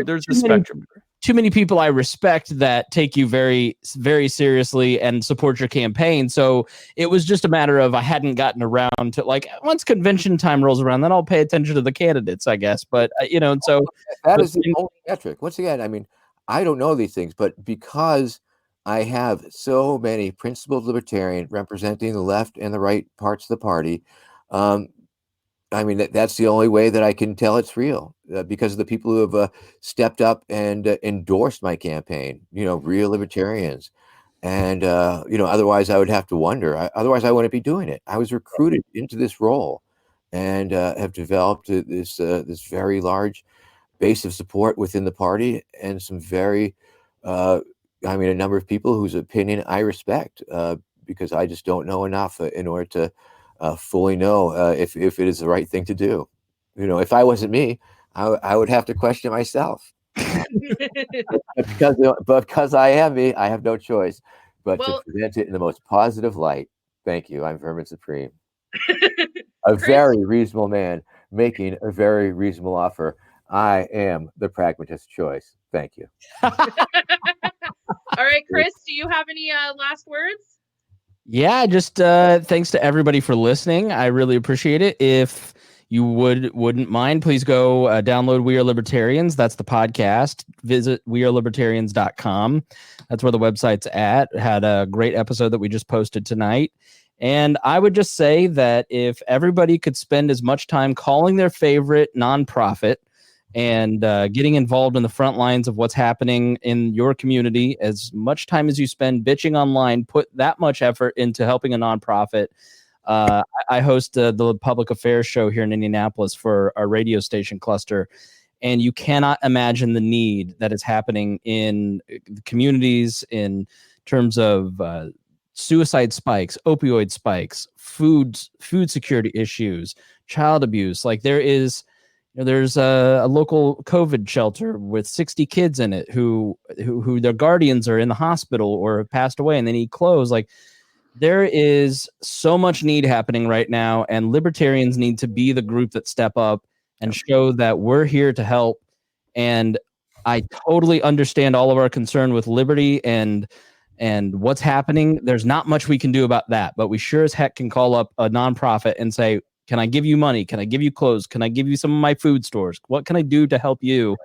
There's a spectrum. Too many people I respect that take you very, very seriously and support your campaign. So it was just a matter of I hadn't gotten around to once convention time rolls around, then I'll pay attention to the candidates, I guess. But so that is the only metric. Once again, I mean, I don't know these things, but because I have so many principled libertarian representing the left and the right parts of the party. I mean, that's the only way that I can tell it's real because of the people who have stepped up and endorsed my campaign, real libertarians. And, otherwise I would have to wonder. Otherwise I wouldn't be doing it. I was recruited into this role and have developed this very large base of support within the party and some very, a number of people whose opinion I respect because I just don't know enough in order to fully know if it is the right thing to do. If I wasn't me, I would have to question myself. because I am me, I have no choice but to present it in the most positive light. Thank you. I'm Vermin Supreme. A very reasonable man making a very reasonable offer. I am the pragmatist choice. Thank you. All right, Chris, do you have any last words? Yeah, just thanks to everybody for listening. I really appreciate it. If you wouldn't mind, please go download We Are Libertarians. That's the podcast. Visit wearelibertarians.com. That's where the website's at. Had a great episode that we just posted tonight. And I would just say that if everybody could spend as much time calling their favorite nonprofit and getting involved in the front lines of what's happening in your community, as much time as you spend bitching online, put that much effort into helping a nonprofit. I host the public affairs show here in Indianapolis for our radio station cluster, and you cannot imagine the need that is happening in the communities in terms of suicide spikes, opioid spikes, food security issues, child abuse. Like there's a local COVID shelter with 60 kids in it who their guardians are in the hospital or have passed away and they need clothes. Like there is so much need happening right now, and libertarians need to be the group that step up and show that we're here to help. And I totally understand all of our concern with liberty and what's happening. There's not much we can do about that, but we sure as heck can call up a nonprofit and say, can I give you money? Can I give you clothes? Can I give you some of my food stores? What can I do to help you?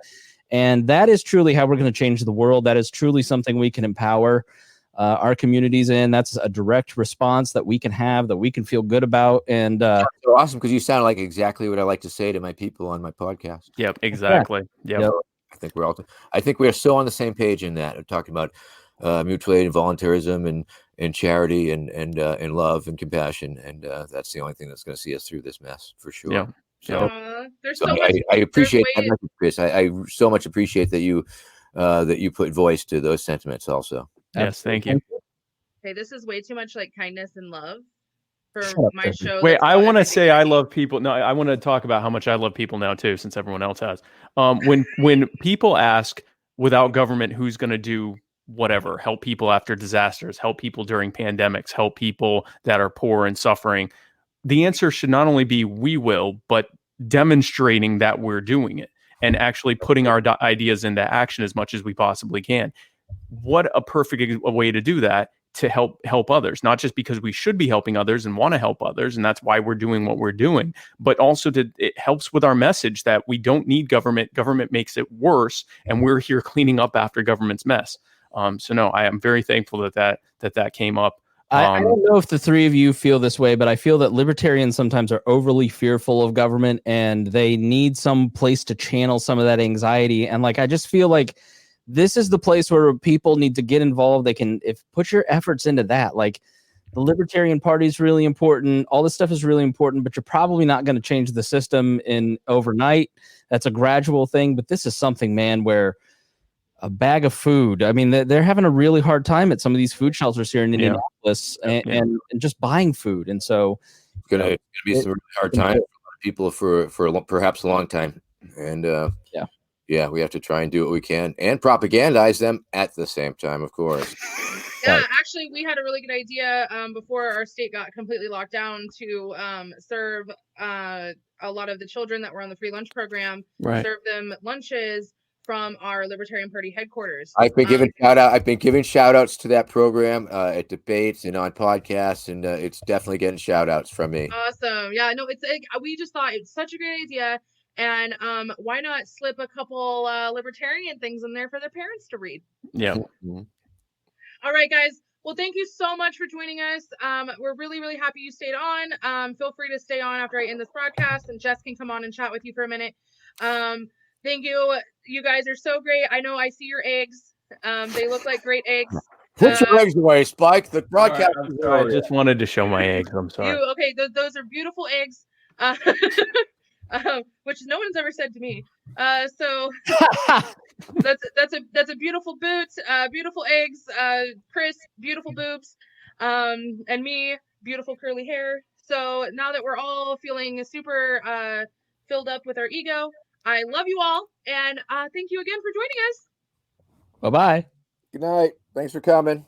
And that is truly how we're going to change the world. That is truly something we can empower our communities in. That's a direct response that we can have, that we can feel good about. And so awesome, because you sound like exactly what I like to say to my people on my podcast. Yep, exactly. Yep. I think we are so on the same page in that. We're talking about mutual aid and voluntarism and charity and love and compassion, and that's the only thing that's going to see us through this mess for sure. Yeah. So, there's so much. I appreciate that message, Chris. I so much appreciate that you put voice to those sentiments also. Yes, thank you. Okay, this is way too much like kindness and love for my show. Wait, I want to say I love people. No, I want to talk about how much I love people now too, since everyone else has. When people ask, without government, who's going to do whatever, help people after disasters, help people during pandemics, help people that are poor and suffering, the answer should not only be we will, but demonstrating that we're doing it and actually putting our ideas into action as much as we possibly can. What a perfect way to do that, to help others, not just because we should be helping others and want to help others, and that's why we're doing what we're doing, but also it helps with our message that we don't need government. Government makes it worse, and we're here cleaning up after government's mess. So no, I am very thankful that came up. I don't know if the three of you feel this way, but I feel that libertarians sometimes are overly fearful of government, and they need some place to channel some of that anxiety. And like, I just feel like this is the place where people need to get involved. They can put your efforts into that. Like, the Libertarian Party is really important. All this stuff is really important, but you're probably not going to change the system in overnight. That's a gradual thing. But this is something, man, where a bag of food, I mean, they're having a really hard time at some of these food shelters here in Indianapolis and just buying food. And so it's going to be some really hard time for a lot of people for perhaps a long time. And we have to try and do what we can and propagandize them at the same time, of course. Yeah, actually, we had a really good idea before our state got completely locked down to serve a lot of the children that were on the free lunch program, serve them lunches from our Libertarian Party headquarters. I've been giving shout outs to that program at debates and on podcasts, and it's definitely getting shout outs from me. Awesome. Yeah, no, we just thought it's such a great idea. And why not slip a couple libertarian things in there for their parents to read? Yeah. Mm-hmm. All right, guys. Well, thank you so much for joining us. We're really, really happy you stayed on. Feel free to stay on after I end this broadcast, and Jess can come on and chat with you for a minute. Thank you. You guys are so great. I know I see your eggs. They look like great eggs. Put your eggs away, Spike. The broadcast. I just wanted to show my eggs. I'm sorry. Okay, those are beautiful eggs. Which no one's ever said to me. So that's a beautiful boot, beautiful eggs, Chris, beautiful boobs, and me, beautiful curly hair. So now that we're all feeling super filled up with our ego, I love you all, and thank you again for joining us. Bye-bye. Good night. Thanks for coming.